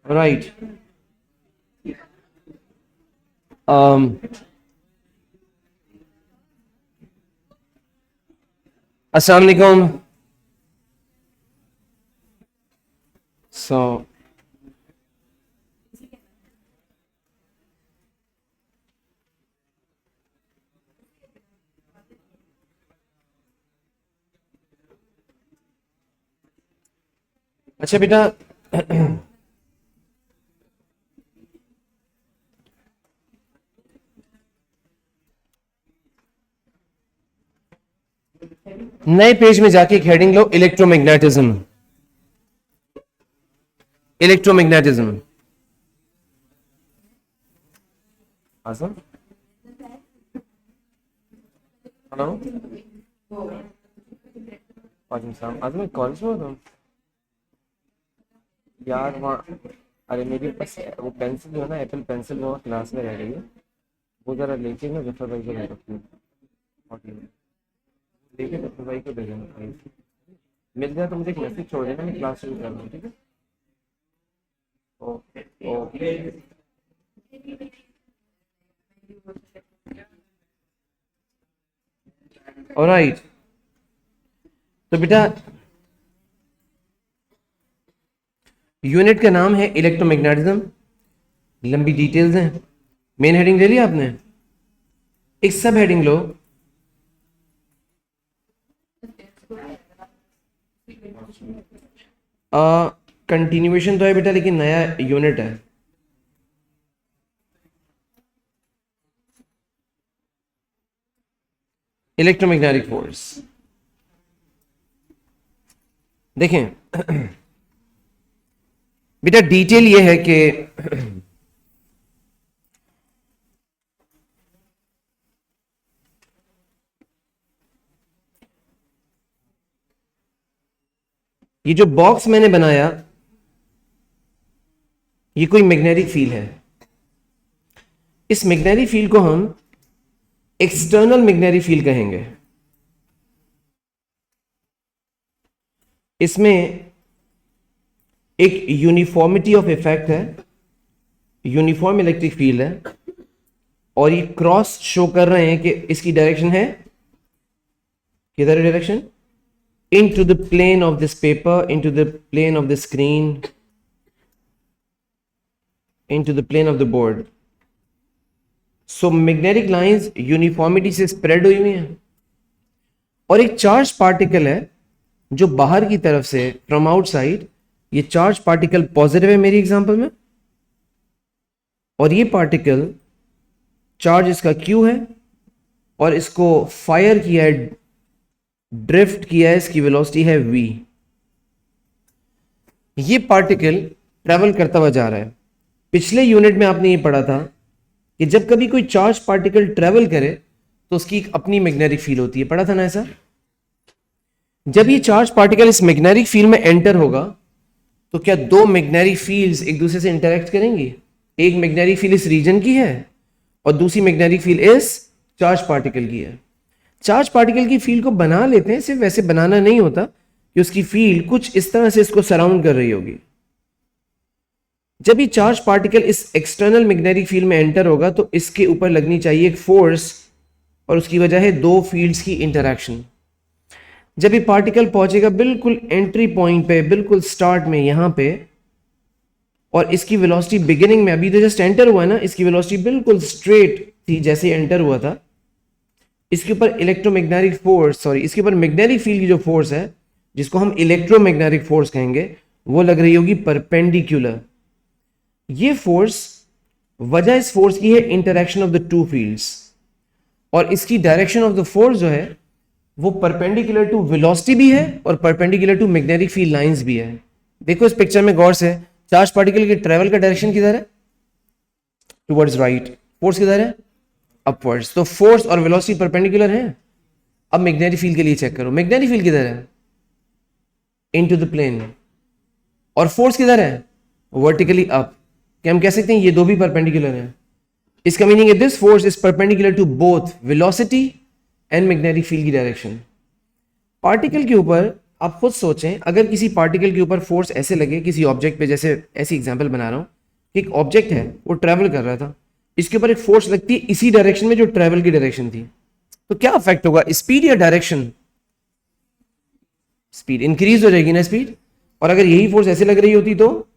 Right. um, अस्सलाम वालेकुम। सो अच्छा बेटा, नए पेज में जाके एक हेडिंग लो, इलेक्ट्रोमैग्नेटिज्म। इलेक्ट्रोमैग्नेटिज्म। आजम, हेलो। वालेकुम सलाम। आजम, कॉलेज में हो तुम? यार वहाँ, अरे मेरे पास वो पेंसिल जो है ना, एप्पल पेंसिल, वो क्लास में रह गई है। वो जरा लेके ना जफर भाई को दे दो। और लेके जफर भाई को दे देना प्लीज। मिल जाए तो मुझे एक मैसेज छोड़ देना, मैं क्लास शुरू कर दूँ, ठीक है? Okay okay. ऑलराइट। तो बेटा, यूनिट का नाम है इलेक्ट्रोमैग्नेटिज्म। लंबी डिटेल्स हैं। मेन हेडिंग ले लिया आपने? एक सब हेडिंग लो। कंटिन्यूएशन तो है बेटा, लेकिन नया यूनिट है। Electromagnetic force. देखें बेटा, डिटेल ये है कि ये जो बॉक्स मैंने बनाया, ये कोई मैग्नेटिक फील्ड है। इस मैग्नेटिक फील्ड को हम एक्सटर्नल मैग्नेटिक फील्ड कहेंगे। इसमें एक यूनिफॉर्मिटी ऑफ इफेक्ट है, यूनिफॉर्म इलेक्ट्रिक फील्ड है, और ये क्रॉस शो कर रहे हैं कि इसकी डायरेक्शन है, किधर है direction? into the plane of this paper, into the plane of the screen, into the plane of the board. So magnetic lines uniformity से स्प्रेड हुई हुई हैं, और एक चार्ज पार्टिकल है जो बाहर की तरफ से फ्रॉम आउटसाइड, ये चार्ज पार्टिकल पॉजिटिव है मेरी एग्जांपल में, और ये पार्टिकल चार्ज इसका Q है, और इसको फायर किया है, ड्रिफ्ट किया है, इसकी वेलोसिटी है v। ये पार्टिकल ट्रेवल करता हुआ जा रहा है। पिछले यूनिट में आपने ये पढ़ा था कि जब कभी कोई चार्ज पार्टिकल ट्रेवल करे तो उसकी एक अपनी मैग्नेटिक फील्ड होती है, पढ़ा था ना ऐसा? जब ये चार्ज पार्टिकल इस मैग्नेटिक फील्ड में एंटर होगा तो क्या दो मैग्नेटिक फील्ड्स एक दूसरे से इंटरेक्ट करेंगी? एक मैग्नेटिक फील्ड इस रीजन की है और दूसरी मैग्नेटिक फील्ड इस चार्ज पार्टिकल की है। चार्ज पार्टिकल की फील्ड को बना लेते हैं, सिर्फ वैसे बनाना नहीं होता कि उसकी फील्ड कुछ इस तरह से इसको सराउंड कर रही होगी। जब ये चार्ज पार्टिकल इस एक्सटर्नल मैग्नेटिक फील्ड में एंटर होगा तो इसके ऊपर लगनी चाहिए एक फोर्स, और उसकी वजह है दो फील्ड्स की इंटरैक्शन। जब ये पार्टिकल पहुंचेगा बिल्कुल एंट्री पॉइंट पे, बिल्कुल स्टार्ट में यहां पे, और इसकी वेलोसिटी बिगिनिंग में, अभी तो जस्ट एंटर हुआ है ना, इसकी वेलोसिटी बिल्कुल स्ट्रेट थी जैसे एंटर हुआ था। इसके ऊपर इलेक्ट्रोमैग्नेटिक फोर्स, सॉरी, इसके ऊपर मैग्नेटिक फील्ड की जो फोर्स है, जिसको हम इलेक्ट्रोमैग्नेटिक फोर्स कहेंगे, वो लग रही होगी परपेंडिकुलर। ये फोर्स, वजह इस फोर्स की है interaction of the two fields, और इसकी डायरेक्शन ऑफ द फोर्स जो है वो परपेंडिकुलर टू वेलोसिटी भी है और perpendicular to magnetic field lines भी है। देखो इस पिक्चर में गौर से, चार्ज पार्टिकल के ट्रेवल का डायरेक्शन किधर है? Towards right. फोर्स किधर है? अपवर्ड्स। तो फोर्स और वेलोसिटी परपेंडिकुलर है। अब मैग्नेटिक फील्ड के लिए चेक करो, मैग्नेटिक फील्ड किधर है? Into the plane. और फोर्स किधर है? Vertically up. क्या हम कह सकते हैं ये दो भी परपेंडिकुलर हैं? इसका मीनिंग है this force is perpendicular to both velocity and magnetic field की डायरेक्शन। पार्टिकल के ऊपर आप खुद सोचें, अगर किसी पार्टिकल के ऊपर फोर्स ऐसे लगे किसी ऑब्जेक्ट पे, जैसे ऐसी एग्जांपल बना रहा हूँ, एक ऑब्जेक्ट है वो ट्रैवल कर रहा था, इसके ऊपर एक फोर्स लगती है इसी डायरेक्शन में जो ट्रैवल की डायरेक्शन थी, तो क्या अफेक्ट होगा, स्पीड या डायरेक्शन? स्पीड इंक्रीज हो जाएगी ना, स्पीड। और अगर यही फोर्स ऐसे लग रही होती तो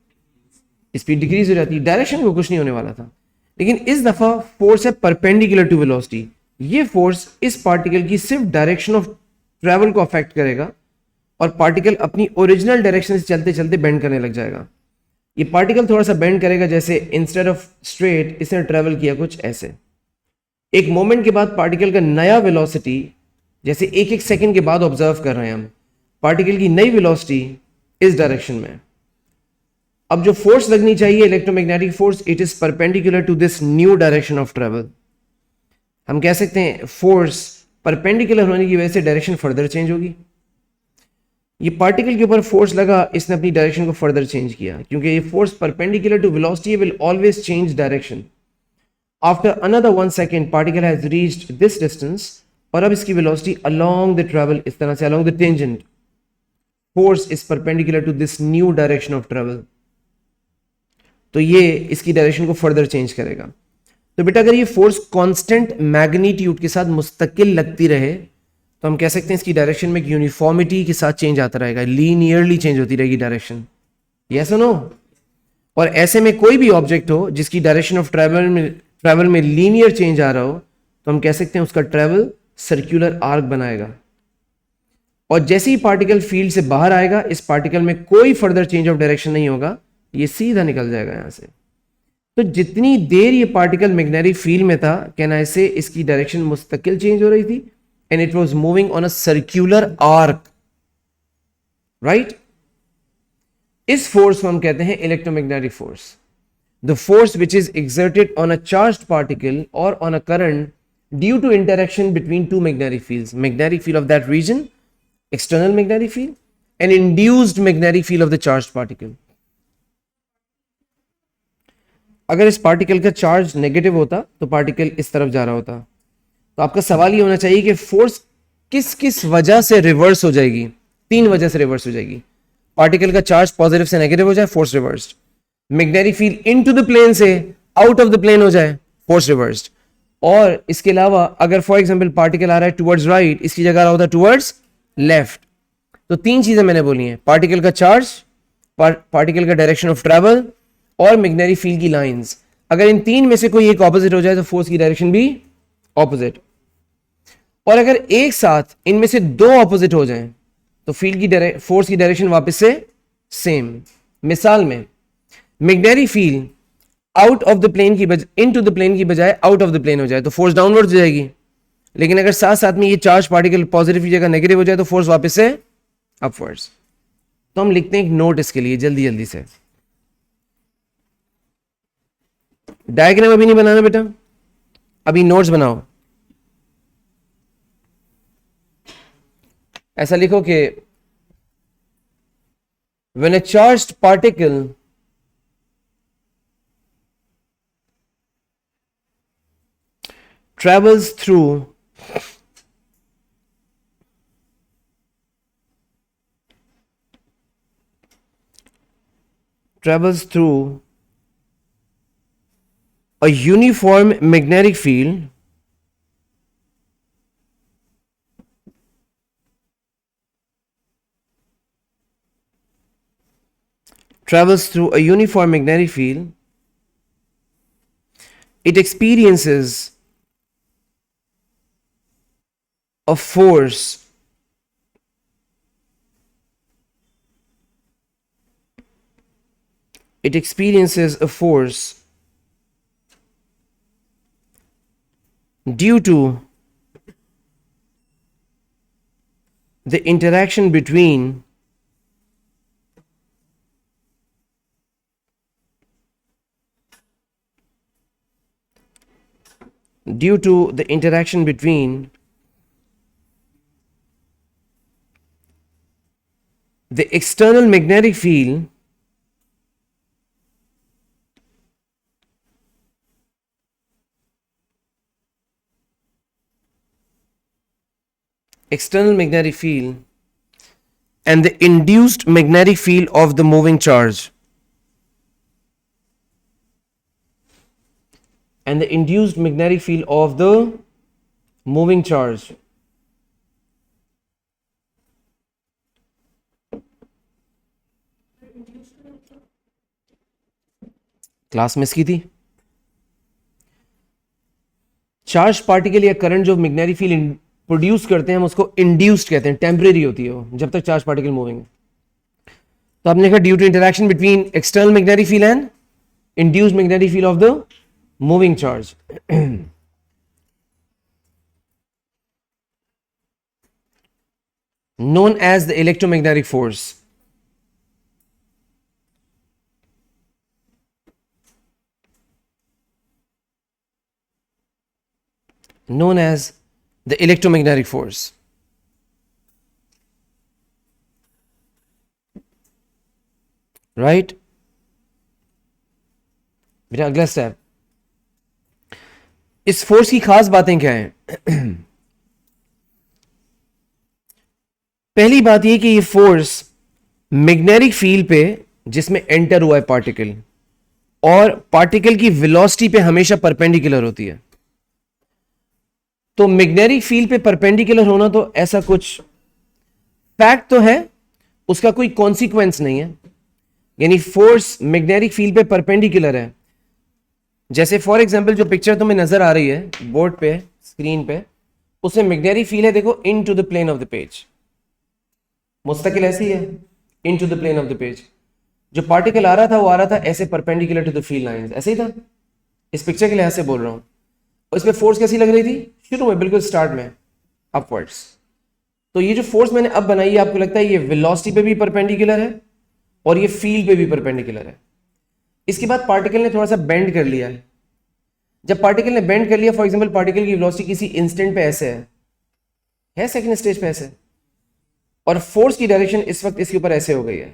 स्पीड डिक्रीज हो जाती, डायरेक्शन को कुछ नहीं होने वाला था। लेकिन इस दफा फोर्स है परपेंडिकुलर टू वेलोसिटी, ये फोर्स इस पार्टिकल की सिर्फ डायरेक्शन ऑफ ट्रैवल को अफेक्ट करेगा और पार्टिकल अपनी ओरिजिनल डायरेक्शन से चलते चलते बेंड करने लग जाएगा। ये पार्टिकल थोड़ा सा बेंड करेगा, जैसे इंस्टेड ऑफ स्ट्रेट इसने ट्रैवल किया कुछ ऐसे। एक मोमेंट के बाद पार्टिकल का नया वेलोसिटी, जैसे एक एक सेकंड के बाद ऑब्जर्व कर रहे हैं हम, पार्टिकल की नई वेलोसिटी इस डायरेक्शन में। अब जो फोर्स लगनी चाहिए electromagnetic force, it is perpendicular to this new direction of travel. हम कह सकते हैं फोर्स परपेंडिकुलर होने की वजह से डायरेक्शन फर्दर चेंज होगी। ये पार्टिकल के ऊपर फोर्स लगा, इसने अपनी डायरेक्शन को फर्दर चेंज किया, क्योंकि ये force perpendicular to velocity will always change direction. After another 1 second particle has reached this distance, और अब इसकी वेलोसिटी अलोंग द ट्रैवल, इस तरह से along the tangent, force is perpendicular to this new direction of travel, तो ये इसकी direction को फर्दर चेंज करेगा। तो बेटा अगर ये फोर्स कांस्टेंट मैग्नीट्यूड के साथ मुस्तकिल लगती रहे तो हम कह सकते हैं इसकी डायरेक्शन में यूनिफॉर्मिटी के साथ चेंज आता रहेगा, लीनियरली चेंज होती रहेगी डायरेक्शन। यस और नो? और ऐसे में कोई भी ऑब्जेक्ट हो जिसकी डायरेक्शन ऑफ ट्रैवल में लीनियर चेंज आ रहा हो, तो हम कह सकते हैं उसका ट्रैवल सर्कुलर आर्क बनाएगा। और जैसे ही पार्टिकल फील्ड से बाहर आएगा, इस पार्टिकल में कोई फर्दर चेंज ऑफ डायरेक्शन नहीं होगा, ये सीधा निकल जाएगा यहां से। तो जितनी देर ये पार्टिकल मैग्नेटिक फील्ड में था, कहना ऐसे इसकी डायरेक्शन मुस्तकिल चेंज हो रही थी, and it was moving on a circular arc, right. इस फोर्स को हम कहते हैं electromagnetic force. The force which is exerted on a charged particle और on a current due to interaction between two magnetic fields, magnetic field of that region, external magnetic field, and induced magnetic field of the charged particle. अगर इस particle का charge negative होता तो particle इस तरफ जा रहा होता। तो आपका सवाल ये होना चाहिए कि फोर्स किस किस वजह से रिवर्स हो जाएगी। 3 वजह से रिवर्स हो जाएगी। पार्टिकल का चार्ज पॉजिटिव से नेगेटिव हो जाए, force reversed. Magnetic field into the plane से आउट ऑफ द प्लेन हो जाए, फोर्स रिवर्स्ड। और इसके अलावा अगर फॉर एग्जांपल पार्टिकल आ रहा है टुवर्ड्स राइट, इसकी जगह आ रहा होता टुवर्ड्स लेफ्ट। तो 3 चीजें मैंने बोली हैं, पार्टिकल का चार्ज, पार्टिकल का डायरेक्शन ऑफ ट्रैवल और मैग्नेटिक फील्ड की लाइंस। अगर इन 3 में से कोई एक ऑपोजिट हो जाए तो फोर्स की डायरेक्शन भी ऑपोजिट। और अगर एक साथ इनमें से 2 ऑपोजिट हो जाएं तो फील्ड की फोर्स की डायरेक्शन वापस से सेम। मिसाल में magnetic field out of the plane की बजाय इनटू द प्लेन की बजाय आउट ऑफ द प्लेन हो जाए तो फोर्स डाउनवर्ड हो जाएगी। लेकिन अगर साथ साथ में ये चार्ज पार्टिकल पॉजिटिव की जगह नेगेटिव हो जाए तो फोर्स वापस से अपवर्ड्स। तो हम लिखते हैं एक नोट इसके लिए जल्दी जल्दी से। डायग्राम अभी नहीं बनाना बेटा, अभी नोट्स बनाओ। ऐसा लिखो कि when a charged particle travels through a uniform magnetic field, it experiences a force due to the interaction between the external magnetic field and the induced magnetic field of the moving charge. And the induced magnetic field of the moving charge. Class miss की थी. Charge particle या current जो magnetic field produce करते हैं हम उसको induced कहते हैं. टेम्परेरी होती है वो जब तक चार्ज पार्टिकल मूविंग है. तो आपने कहा due to interaction between external magnetic field and induced magnetic field of the moving charge. known as the electromagnetic force. Known as the electromagnetic force. Right? मेरा अगला स्टेप, इस फोर्स की खास बातें क्या हैं? पहली बात यह कि ये फोर्स मैग्नेटिक फील्ड पे जिसमें एंटर हुआ है पार्टिकल, और पार्टिकल की वेलोसिटी पे हमेशा परपेंडिकुलर होती है. तो मैग्नेटिक फील्ड पे परपेंडिकुलर होना तो ऐसा कुछ फैक्ट तो है, उसका कोई कॉन्सिक्वेंस नहीं है. यानी फोर्स मैग्नेटिक फील्ड पे परपेंडिकुलर है. जैसे फॉर एग्जांपल जो पिक्चर तुम्हें नजर आ रही है बोर्ड पे, स्क्रीन पे, उसमें मैग्नेटिक फील्ड है, देखो, into the plane of the page. मुस्तकिल ऐसी है, into the plane of the page. जो पार्टिकल आ रहा था वो आ रहा था ऐसे perpendicular to the field lines, ऐसे ही था. इस पिक्चर के लिहाज से बोल रहा हूं. और इसमें फोर्स कैसी लग रही थी शुरू में, बिल्कुल स्टार्ट में, अपवर्ड्स. तो ये जो फोर्स मैंने अब बनाई है, आपको लगता है ये वेलोसिटी पे भी परपेंडिकुलर है और ये फील्ड पे भी परपेंडिकुलर है. इसके बाद पार्टिकल ने थोड़ा सा बेंड कर लिया है. जब पार्टिकल ने बेंड कर लिया, फॉर एग्जांपल पार्टिकल की वेलोसिटी किसी इंस्टेंट पे ऐसे है सेकंड स्टेज पे ऐसे, और फोर्स की डायरेक्शन इस वक्त इसके ऊपर ऐसे हो गई है.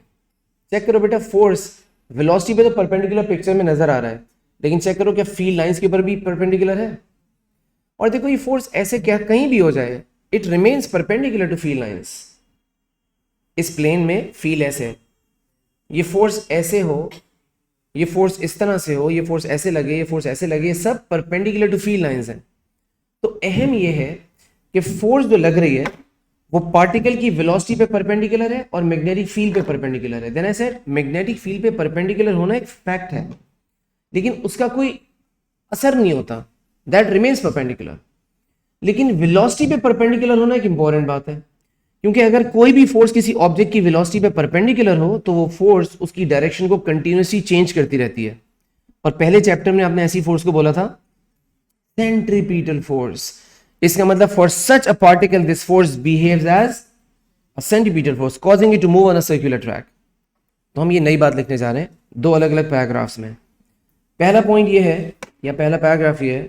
चेक करो बेटा, फोर्स वेलोसिटी पे तो परपेंडिकुलर पिक्चर में नजर आ रहा है, लेकिन चेक करो क्या फील्ड लाइंस के ऊपर भी परपेंडिकुलर है. और देखो ये फोर्स ऐसे क्या कहीं भी हो जाए, it remains perpendicular to field lines. इस प्लेन में फील्ड ऐसे, ये फोर्स ऐसे हो, ये फोर्स इस तरह से हो, ये फोर्स ऐसे लगे, ये फोर्स ऐसे लगे, ये सब परपेंडिकुलर टू फील्ड लाइंस हैं. तो अहम ये है कि फोर्स जो लग रही है वो पार्टिकल की वेलोसिटी पे परपेंडिकुलर है और मैग्नेटिक फील्ड पे परपेंडिकुलर है. Then I said magnetic field पे परपेंडिकुलर होना एक फैक्ट है, लेकिन उसका कोई असर नहीं होता, दैट रिमेन्स परपेंडिकुलर. लेकिन वेलोसिटी पे परपेंडिकुलर होना एक इंपॉर्टेंट बात है, क्योंकि अगर कोई भी फोर्स किसी ऑब्जेक्ट की वेलोसिटी पे परपेंडिकुलर हो तो वो फोर्स उसकी डायरेक्शन को कंटिन्यूसली चेंज करती रहती है. और पहले चैप्टर में आपने ऐसी फोर्स को बोला था सेंट्रीपिटल फोर्स. इसका मतलब for such a particle this force behaves as a centripetal force causing it to move on a circular track. तो हम ये नई बात लिखने जा रहे हैं दो अलग अलग पैराग्राफ्स में. पहला पॉइंट ये है, या पहला पैराग्राफ ये है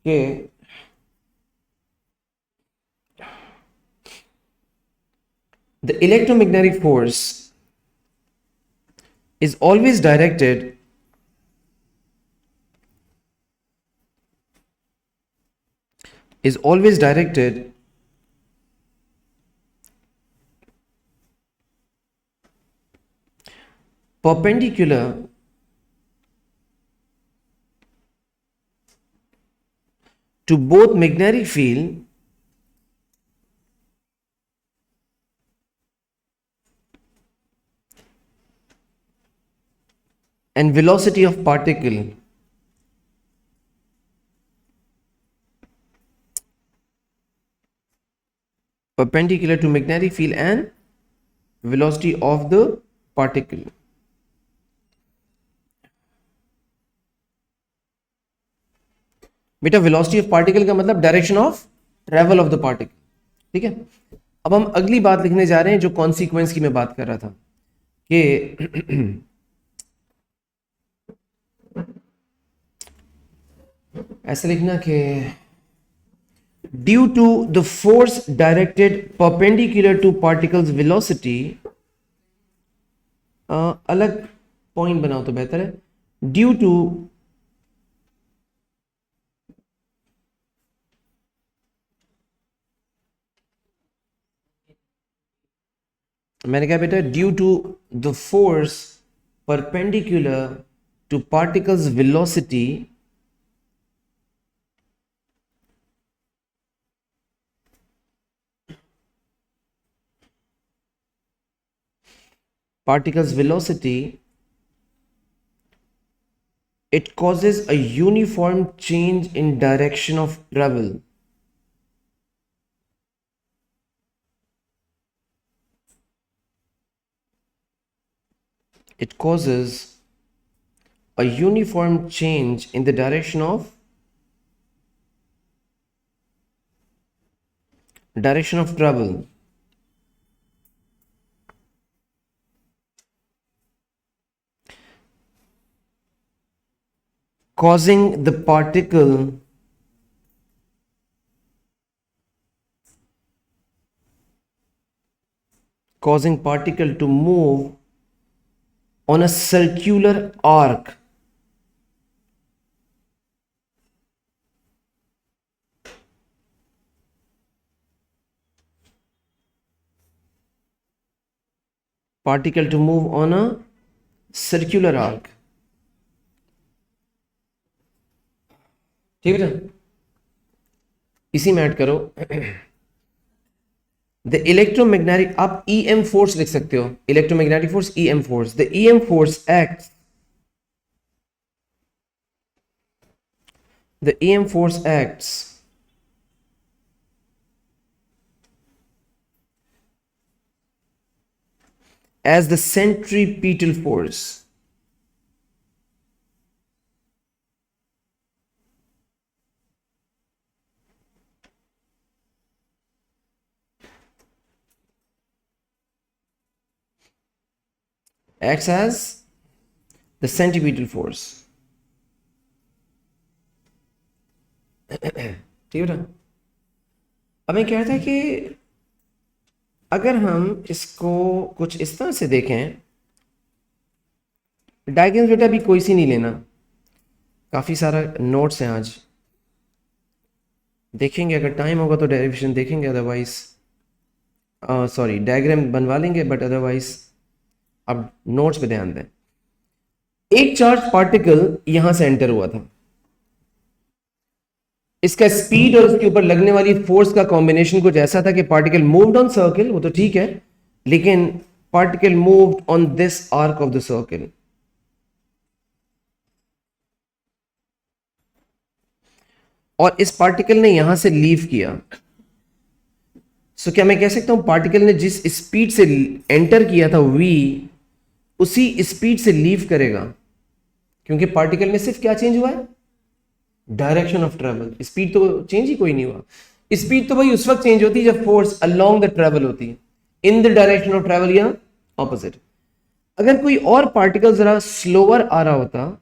कि the electromagnetic force is always directed is always directed perpendicular to both magnetic field and velocity of particle. Perpendicular to magnetic field and velocity of the particle. बेटा वेलोसिटी ऑफ पार्टिकल का मतलब direction of travel of the particle. ठीक है. अब हम अगली बात लिखने जा रहे हैं जो कॉन्सिक्वेंस की मैं बात कर रहा था कि ऐसा लिखना कि due to the force directed perpendicular to particle's velocity, अलग पॉइंट बनाओ तो बेहतर है. ड्यू टू मैंने कहा बेटा due to the force perpendicular to particle's velocity it causes a uniform change in direction of travel. It causes a uniform change in the direction of travel. Causing the particle to move on a circular arc. Particle to move on a circular arc. ठीक है, इसी में add करो the electromagnetic, आप EM force लिख सकते हो, electromagnetic force EM force. The EM force acts, the EM force acts as the centripetal force. Acts as the centripetal force. ठीक है. अब मैं कह रहा था कि अगर हम इसको कुछ इस तरह से देखें, डायग्राम्स बेटा भी कोई सी नहीं लेना, काफ़ी सारा नोट्स हैं आज, देखेंगे अगर टाइम होगा तो डेरिवेशन देखेंगे, अदरवाइज सॉरी डायग्राम बनवा लेंगे, बट अदरवाइज अब नोट्स पे ध्यान दें. एक चार्ज पार्टिकल यहां से एंटर हुआ था, इसका स्पीड और उसके ऊपर लगने वाली फोर्स का कॉम्बिनेशन कुछ ऐसा था कि पार्टिकल मूव्ड ऑन सर्कल, वो तो ठीक है, लेकिन particle moved on this arc of the circle. और इस पार्टिकल ने यहां से लीव किया. सो क्या मैं कह सकता हूं पार्टिकल ने जिस स्पीड से एंटर किया था v, उसी स्पीड से लीव करेगा, क्योंकि पार्टिकल में सिर्फ क्या चेंज हुआ है, डायरेक्शन ऑफ ट्रेवल. स्पीड तो चेंज ही कोई नहीं हुआ. स्पीड तो भाई उस वक्त चेंज होती है जब फोर्स अलोंग द ट्रेवल होती है, इन द डायरेक्शन ऑफ ट्रेवल या ऑपोजिट. अगर कोई और पार्टिकल जरा स्लोअर आ रहा होता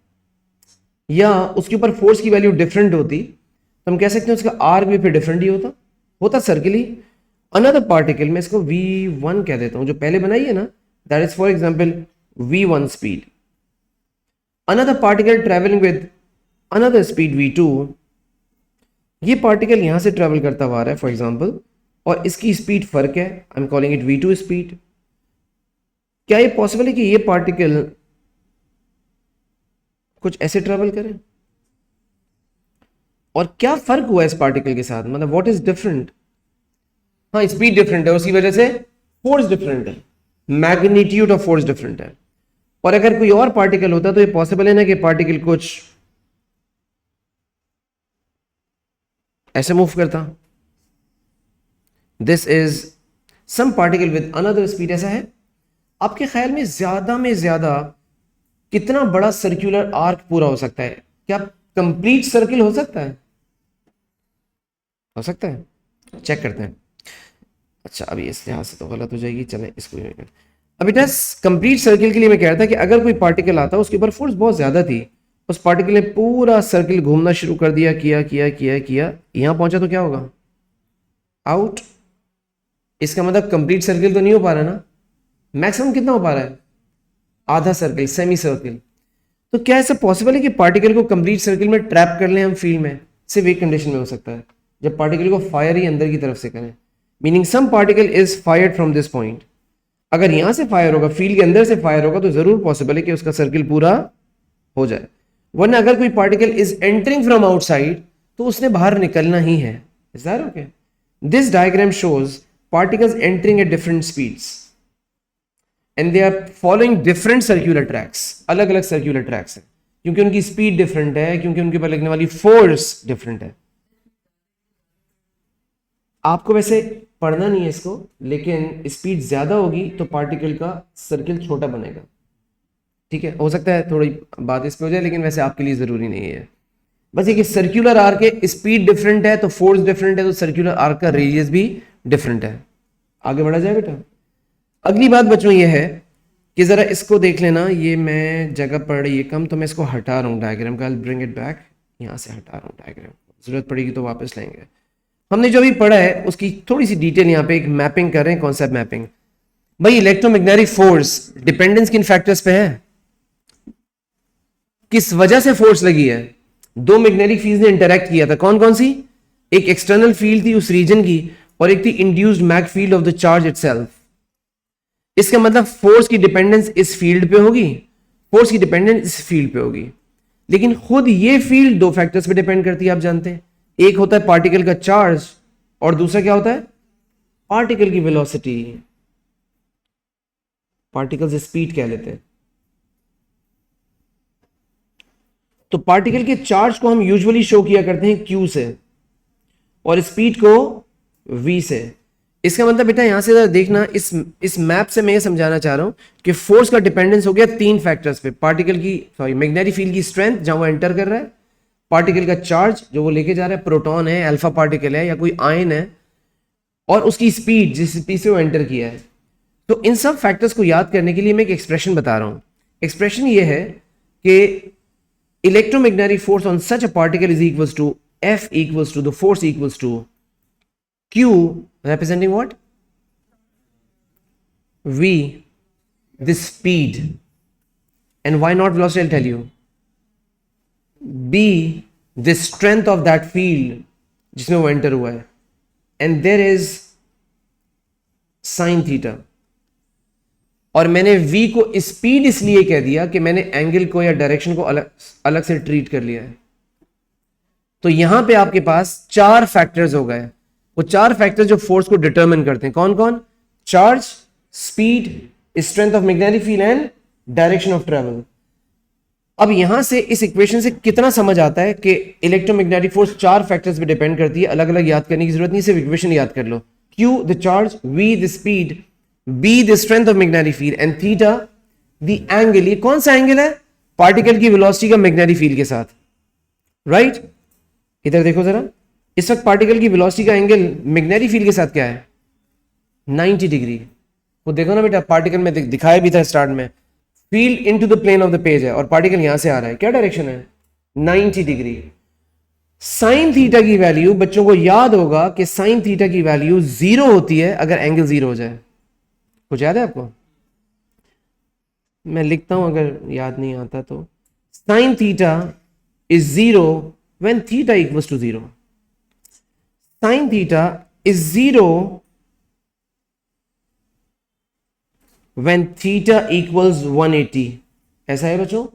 या उसके ऊपर फोर्स की वैल्यू डिफरेंट होती, तो हम कह सकते हैं उसका आर्क भी फिर डिफरेंट ही होता सर्किल ही. अनदर पार्टिकल, मैं इसको v1 कह देता हूं, जो पहले बनाई है ना, that is for example v1 speed. Another particle travelling with another speed v2, ये पार्टिकल यहां से ट्रेवल करता हुआ आ रहा है फॉर एग्जांपल, और इसकी स्पीड फर्क है, आई am calling it v2 speed. क्या ये पॉसिबल है कि ये पार्टिकल कुछ ऐसे ट्रेवल करे? और क्या फर्क हुआ इस पार्टिकल के साथ, मतलब व्हाट इज डिफरेंट? हाँ, स्पीड डिफरेंट है, उसी वजह से फोर्स डिफरेंट है, मैग्नीट्यूड ऑफ फोर्स डिफरेंट है. और अगर कोई और पार्टिकल होता तो ये पॉसिबल है ना कि पार्टिकल कुछ ऐसे मूव करता. This is some particle with another speed. ऐसा है. आपके ख्याल में ज्यादा कितना बड़ा सर्कुलर आर्क पूरा हो सकता है? क्या कंप्लीट सर्किल हो सकता है? हो सकता है, चेक करते हैं. अच्छा, अभी इस लिहाज से तो गलत हो जाएगी, चलें इसको. अभी कंप्लीट सर्किल के लिए मैं कह रहा था कि अगर कोई पार्टिकल आता, उसके ऊपर फोर्स बहुत ज्यादा थी, उस पार्टिकल ने पूरा सर्किल घूमना शुरू कर दिया, किया, यहां पहुंचा तो क्या होगा? आउट. इसका मतलब कंप्लीट सर्किल तो नहीं हो पा रहा ना. मैक्सिमम कितना हो पा रहा है? आधा सर्किल, सेमी सर्किल. तो क्या ऐसा पॉसिबल है कि पार्टिकल को कंप्लीट सर्किल में ट्रैप कर लें हम फील्ड में? सिर्फ एक कंडीशन में हो सकता है, जब पार्टिकल को फायर ही अंदर की तरफ से करें, meaning some particle is fired from this point. अगर यहां से फायर होगा, फील्ड के अंदर से फायर होगा, तो जरूर पॉसिबल है कि उसका सर्किल पूरा हो जाए। वरना अगर कोई particle is entering from outside तो उसने बाहर निकलना ही है। Is that okay? This diagram shows particles entering at different speeds and they are following different circular tracks. अलग अलग सर्क्यूलर ट्रैक्स हैं क्योंकि उनकी स्पीड डिफरेंट है, क्योंकि उनके पर लगने वाली फोर्स डिफरेंट है। आपको वैसे पढ़ना नहीं है इसको, लेकिन स्पीड ज्यादा होगी तो पार्टिकल का सर्किल छोटा बनेगा। ठीक है, हो सकता है थोड़ी बात इस पे हो जाए, लेकिन वैसे आपके लिए जरूरी नहीं है। बस ये कि सर्कुलर आर्क के स्पीड डिफरेंट है तो फोर्स डिफरेंट है, तो सर्कुलर आर्क का रेडियस भी डिफरेंट है। आगे बढ़ा जाए बेटा। अगली बात बच्चों ये है कि जरा इसको देख लेना, ये मैं जगह पड़ रही है कम तो मैं इसको हटा रहा हूँ डायग्राम का। ब्रिंग इट बैक, यहाँ से हटा रहा हूँ डायग्राम, जरूरत पड़ेगी तो वापस लेंगे। हमने जो भी पढ़ा है उसकी थोड़ी सी डिटेल यहाँ पे एक मैपिंग कर रहे हैं, कॉन्सेप्ट मैपिंग। भाई इलेक्ट्रोमैग्नेटिक फोर्स डिपेंडेंस किन फैक्टर्स पे है? किस वजह से फोर्स लगी है? दो मैग्नेटिक फील्ड ने इंटरैक्ट किया था, कौन कौन सी? एक एक्सटर्नल फील्ड थी उस रीजन की और एक थी induced mag field of the charge itself. इसका मतलब फोर्स की डिपेंडेंस इस फील्ड पे होगी, फोर्स की डिपेंडेंस इस फील्ड पे होगी। लेकिन खुद ये फील्ड दो फैक्टर्स पे डिपेंड करती है, आप जानते हैं। एक होता है पार्टिकल का चार्ज और दूसरा क्या होता है? पार्टिकल की वेलोसिटी, पार्टिकल से स्पीड कह लेते हैं। तो पार्टिकल के चार्ज को हम यूजुअली शो किया करते हैं Q से और स्पीड को V से। इसका मतलब बेटा यहां से देखना, इस मैप से मैं ये समझाना चाह रहा हूं कि फोर्स का डिपेंडेंस हो गया तीन फैक्टर्स पे। पार्टिकल की मैग्नेटिक फील्ड की स्ट्रेंथ जहां वो एंटर कर रहा है, पार्टिकल का चार्ज जो वो लेके जा रहा है, प्रोटॉन है, अल्फा पार्टिकल है या कोई आयन है, और उसकी स्पीड जिस स्पीड से वो एंटर किया है। तो इन सब फैक्टर्स को याद करने के लिए मैं एक एक्सप्रेशन बता रहा हूं। एक्सप्रेशन ये है कि electromagnetic force on such a particle is equals to F equals to the force equals to Q representing what? V, the speed. And why not velocity? I'll tell you. B, the strength of that field जिसमें वो enter हुआ है. And there is sin theta. और मैंने v को speed इसलिए कह दिया कि मैंने एंगल को या डायरेक्शन को अलग से ट्रीट कर लिया है। तो यहां पे आपके पास चार फैक्टर्स हो गए। वो चार फैक्टर्स जो फोर्स को डिटरमिन करते हैं, कौन कौन? Charge, speed, strength of magnetic field and direction of travel. अब यहां से इस इक्वेशन से कितना समझ आता है कि इलेक्ट्रोमैग्नेटिक फोर्स चार फैक्टर्स पे डिपेंड करती है। अलग अलग याद करने की जरूरत नहीं, सिर्फ इक्वेशन याद कर लो। Q the charge, V the speed, B the strength of magnetic field and theta the angle। ये कौन सा एंगल है? पार्टिकल की वेलोसिटी का मैग्नेटिक फील्ड के साथ, राइट? इधर देखो जरा, इस वक्त पार्टिकल की वेलोसिटी का एंगल मैग्नेटिक फील्ड के साथ क्या है? 90 डिग्री। वो देखो ना बेटा, पार्टिकल में दिखाया भी था स्टार्ट में, field into the plane of the page है और पार्टिकल यहां से आ रहा है, क्या डायरेक्शन है? 90 डिग्री। साइन थीटा की वैल्यू बच्चों को याद होगा कि साइन थीटा की वैल्यू 0 होती है अगर एंगल 0 हो जाए। कुछ याद है आपको? मैं लिखता हूं अगर याद नहीं आता तो। Sine theta is 0 when theta equals to 0। Sine theta is 0 when theta equals 180। ऐसा है बच्चों।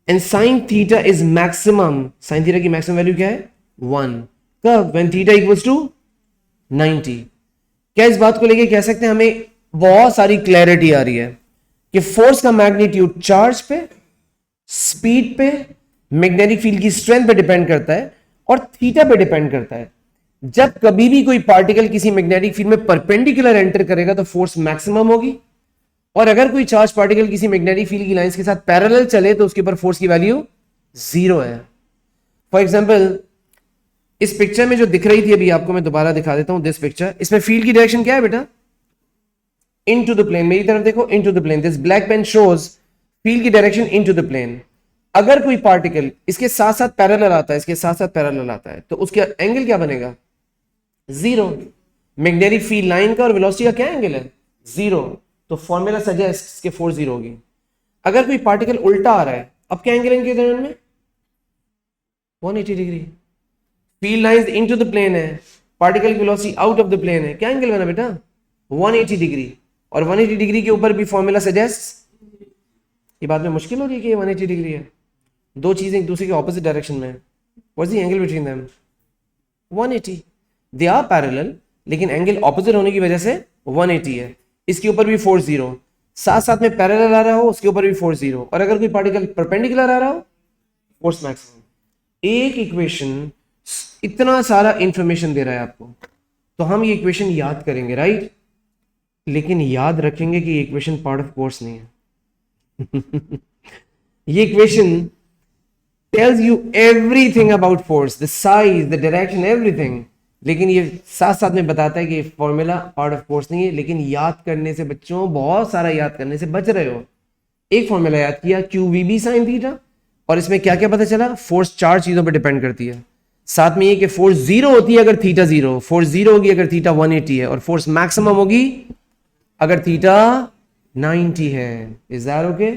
And sine theta is maximum, sine theta की मैक्सिमम वैल्यू क्या है? 1। कब? When theta equals to 90। क्या इस बात को लेके कह सकते हैं हमें बहुत सारी क्लैरिटी आ रही है कि फोर्स का मैग्नीट्यूड चार्ज पे, स्पीड पे, मैग्नेटिक फील्ड की स्ट्रेंथ पे डिपेंड करता है और थीटा पे डिपेंड करता है। जब कभी भी कोई पार्टिकल किसी मैग्नेटिक फील्ड में परपेंडिकुलर एंटर करेगा तो फोर्स मैक्सिमम होगी, और अगर कोई चार्ज पार्टिकल किसी मैग्नेटिक फील्ड की लाइंस के साथ पैरेलल चले तो उसके ऊपर फोर्स की वैल्यू 0 है। फॉर एग्जाम्पल इस पिक्चर में जो दिख रही थी अभी आपको, मैं दोबारा दिखा देता हूं दिस पिक्चर। इसमें फील्ड की डायरेक्शन क्या है बेटा? Into the plane. मेरी तरफ देखो, into the plane. This black pen shows field की डायरेक्शन इनटू द प्लेन। अगर कोई पार्टिकल इसके साथ साथ पैरेलल आता है, इसके साथ साथ पैरेलल आता है, तो उसका एंगल क्या बनेगा? 0। मैग्नेटिक फील्ड लाइन का और वेलोसिटी का क्या एंगल है? 0। तो फॉर्मूला सजेस्ट कि फोर्स 0 होगी। अगर कोई पार्टिकल उल्टा आ रहा है, अब क्या एंगल है इनके दरमियान में? 180 degree. Field lines into the plane है, पार्टिकल की velocity out of the plane है, क्या एंगल बना बेटा? 180 डिग्री। और 180 डिग्री के ऊपर भी फॉर्मूला सजेस्ट, ये बात में मुश्किल हो रही है कि ये 180 डिग्री है, दो चीजें एक दूसरे के ऑपोजिट डायरेक्शन में है, what's the angle between them? 180। They are parallel, लेकिन एंगल ऑपोजिट होने की वजह से 180 है। इसके ऊपर भी फोर्स जीरो, साथ साथ में पैरेलल आ रहा हो उसके ऊपर भी फोर्स जीरो, और अगर कोई पार्टिकल परपेंडिकुलर आ रहा हो फोर्स मैक्सिमम। एक इक्वेशन इतना सारा इंफॉर्मेशन दे रहा है आपको, तो हम ये इक्वेशन याद करेंगे, राइट? लेकिन याद रखेंगे कि ये इक्वेशन पार्ट ऑफ कोर्स नहीं है। ये equation tells you everything about force, the size, the direction, everything, लेकिन ये साथ साथ में बताता है कि फॉर्मूला पार्ट ऑफ कोर्स नहीं है। लेकिन याद करने से बच्चों, बहुत सारा याद करने से बच रहे हो। एक फॉर्मूला याद किया, q v B sine theta, और इसमें क्या क्या पता चला? फोर्स चार चीजों पर डिपेंड करती है। साथ में ये कि फोर्स जीरो होती है अगर थीटा जीरो, फोर्स जीरो होगी अगर थीटा 180 है, और फोर्स मैक्सिमम होगी अगर थीटा 90 है। Is that okay?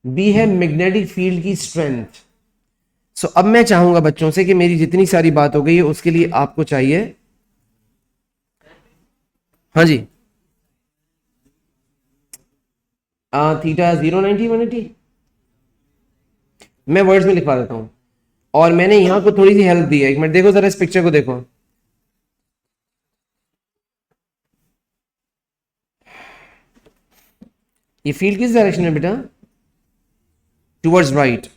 बी है मैग्नेटिक फील्ड की स्ट्रेंथ। सो अब मैं चाहूंगा बच्चों से कि मेरी जितनी सारी बात हो गई है उसके लिए आपको चाहिए, हाँ जी, थीटा 0 90 180, मैं वर्ड्स में लिखवा देता हूं, और मैंने यहां को थोड़ी सी हेल्प दी है। एक मिनट देखो जरा, इस पिक्चर को देखो। ये फील्ड किस डायरेक्शन में बेटा? Towards right.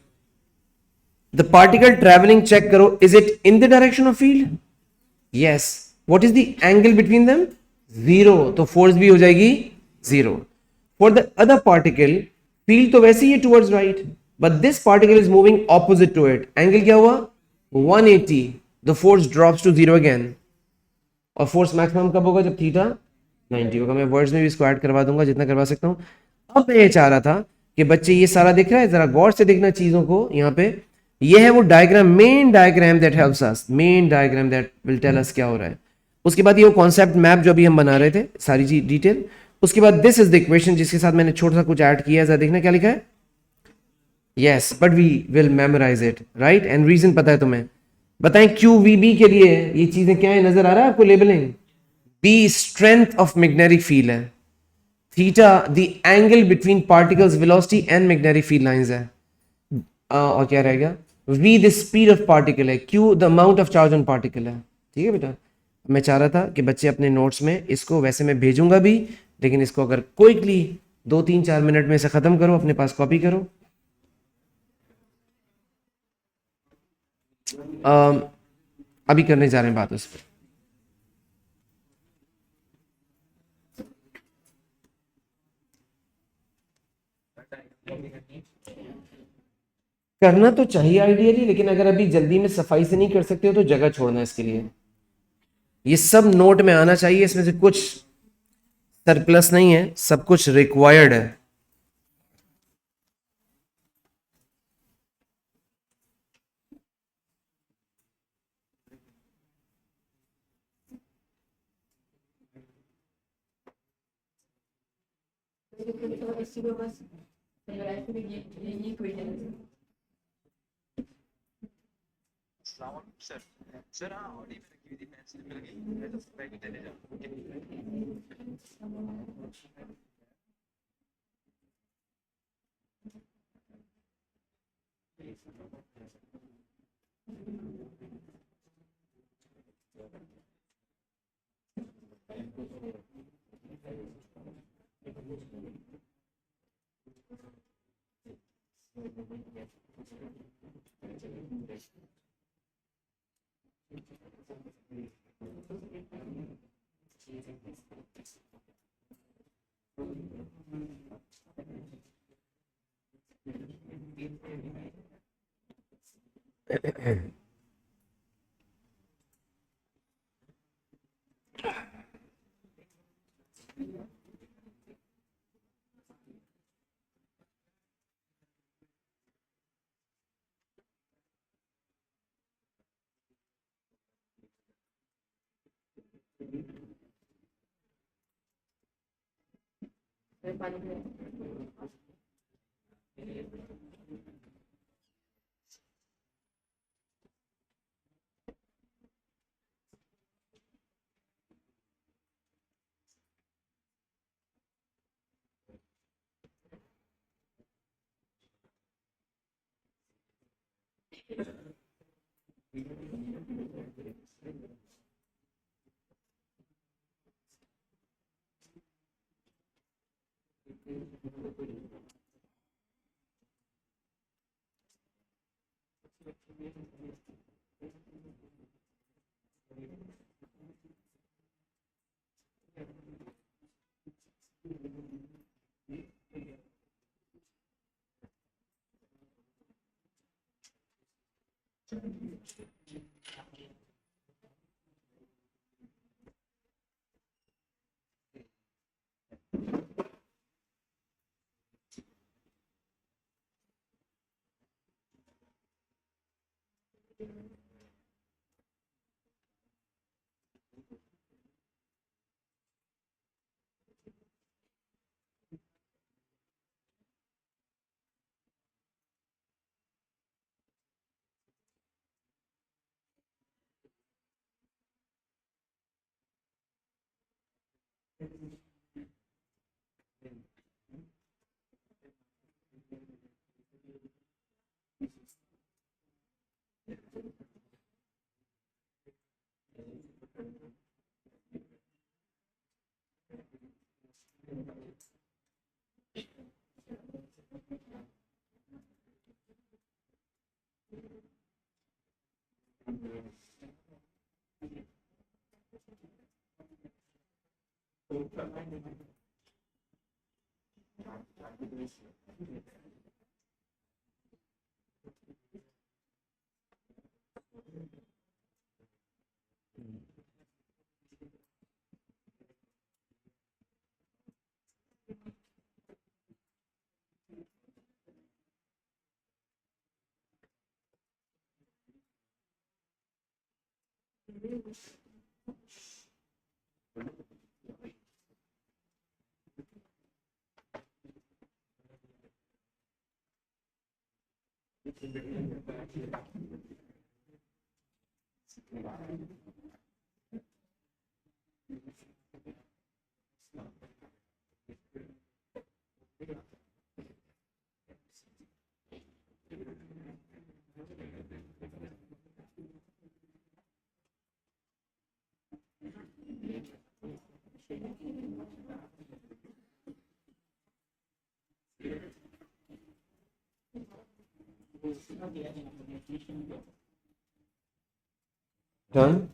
The particle travelling check करो, is it in the direction of field? Yes. What is the angle between them? Zero, तो फोर्स भी हो जाएगी zero. For the other particle, field तो वैसे ही है towards right, but this particle is moving opposite to it, angle क्या हुआ? 180, the force drops to zero again. और फोर्स मैक्सिमम कब होगा? जब थीटा 90 होगा। मैं वर्ड्स में भी इसको ऐड करवा दूंगा जितना करवा सकता हूं। अब मैं ये चाह रहा था कि बच्चे ये सारा दिख रहा है, जरा गौर से देखना चीजों को। यहाँ पे ये है वो diagram, main diagram that helps us, main diagram that will tell us क्या हो रहा है। उसके बाद ये वो कॉन्सेप्ट मैप जो अभी हम बना रहे थे, सारी चीज डिटेल। उसके बाद दिस इज द इक्वेशन जिसके साथ मैंने छोटा सा कुछ ऐड किया है, जरा देखना क्या लिखा है। Yes, but we will memorise it, right? And reason पता है तुम्हें? बताएं क्यू वी बी के लिए ये चीजें क्या है, नजर आ रहा है आपको labelling? B strength of magnetic field है, theta the angle between particles velocity and magnetic field lines है, और क्या रहेगा? V the speed of particle है, Q the amount of charge on particle है। ठीक है बेटा? मैं चाह रहा था कि बच्चे अपने नोट्स में इसको, वैसे मैं भेजूंगा भी, लेकिन इसको अगर क्विकली 2 3 4 मिनट में इसे खत्म करो, अपने पास कॉपी करो। अभी करने जा रहे हैं बात उस पर। करना तो चाहिए आइडियली, लेकिन अगर अभी जल्दी में सफाई से नहीं कर सकते हो तो जगह छोड़ना इसके लिए। ये सब नोट में आना चाहिए, इसमें से कुछ सरप्लस नहीं है, सब कुछ रिक्वायर्ड है। सर सर हाँ ऑडी में रखी हुई थी, पेंसिल में लगी, मैं तो बैग में चले जाऊँ। Done.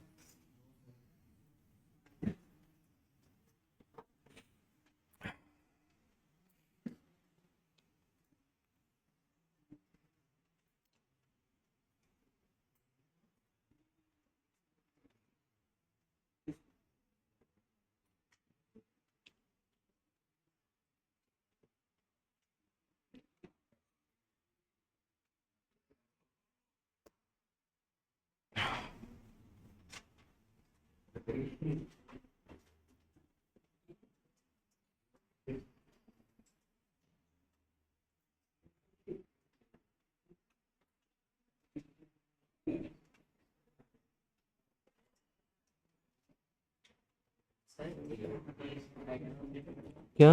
क्या?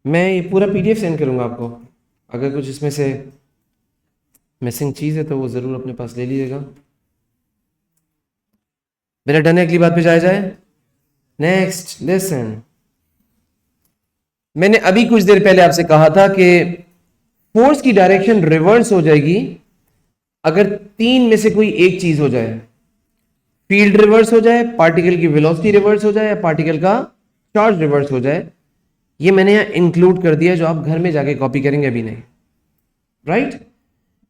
मैं ये पूरा पीडीएफ सेंड करूंगा आपको। अगर कुछ इसमें से मिसिंग चीज़ है तो वो ज़रूर अपने पास ले लीजिएगा। मेरा डन है, अगली बात पे जाया जाए। Next lesson. मैंने अभी कुछ देर पहले आपसे कहा था कि फोर्स की डायरेक्शन रिवर्स हो जाएगी अगर तीन में से कोई एक चीज हो जाए। फील्ड रिवर्स हो जाए, पार्टिकल की वेलोसिटी रिवर्स हो जाए, या पार्टिकल का चार्ज रिवर्स हो जाए। ये मैंने यहां इंक्लूड कर दिया, जो आप घर में जाके कॉपी करेंगे, अभी नहीं। राइट?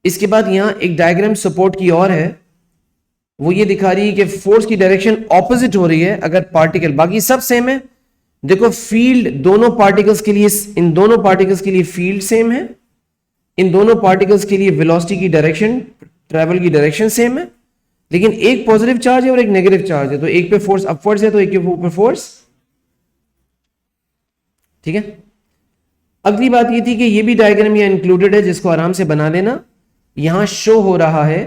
इसके बाद यहां एक डायग्राम सपोर्ट की और है, वो ये दिखा रही है कि फोर्स की डायरेक्शन ऑपोजिट हो रही है अगर पार्टिकल, बाकी सब सेम है। देखो फील्ड दोनों पार्टिकल्स के लिए, इन दोनों पार्टिकल्स के लिए फील्ड सेम है, इन दोनों पार्टिकल्स के लिए वेलोसिटी की डायरेक्शन, ट्रैवल की डायरेक्शन सेम है, लेकिन एक पॉजिटिव चार्ज है और एक नेगेटिव चार्ज है। तो एक पे फोर्स अपवर्ड्स है तो एक के ऊपर फोर्स। ठीक है? अगली बात ये थी कि ये भी डायग्राम यहां इंक्लूडेड है, जिसको आराम से बना लेना। यहां शो हो रहा है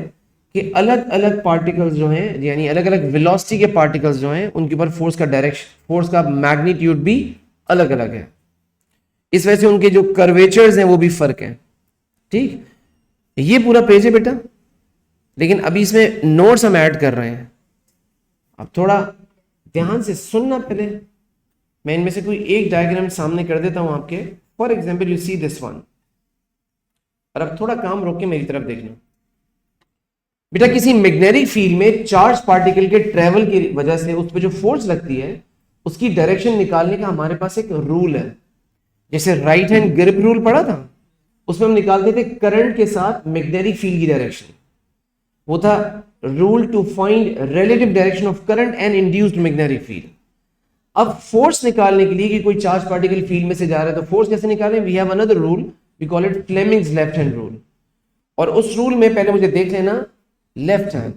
कि अलग अलग पार्टिकल्स जो हैं, यानी अलग अलग वेलोसिटी के पार्टिकल्स जो हैं, उनके ऊपर फोर्स का डायरेक्शन, फोर्स का मैग्नीट्यूड भी अलग अलग है। इस वजह से उनके जो कर्वेचर्स हैं वो भी फर्क है। ठीक? ये पूरा पेज है बेटा, लेकिन अभी इसमें नोट्स हम ऐड कर रहे हैं। अब थोड़ा ध्यान से सुनना पहले। मैं इनमें से कोई एक डायग्राम सामने कर देता हूं आपके। For example you see this one, और अब थोड़ा काम रोक के मेरी तरफ देखना बेटा। किसी मैग्नेटिक फील्ड में चार्ज पार्टिकल के ट्रेवल की वजह से उस पर जो फोर्स लगती है उसकी डायरेक्शन निकालने का हमारे पास एक रूल है। जैसे राइट हैंड ग्रिप रूल पढ़ा था, उसमें हम निकालते थे करंट के साथ मैग्नेटिक फील्ड की डायरेक्शन। वो था rule to find relative direction of current and induced magnetic field. अब फोर्स निकालने के लिए कि कोई चार्ज पार्टिकल फील्ड में से जा रहा है तो फोर्स कैसे निकालें? We have another rule, we call it Fleming's left hand rule. और उस रूल में पहले मुझे देख लेना, left hand,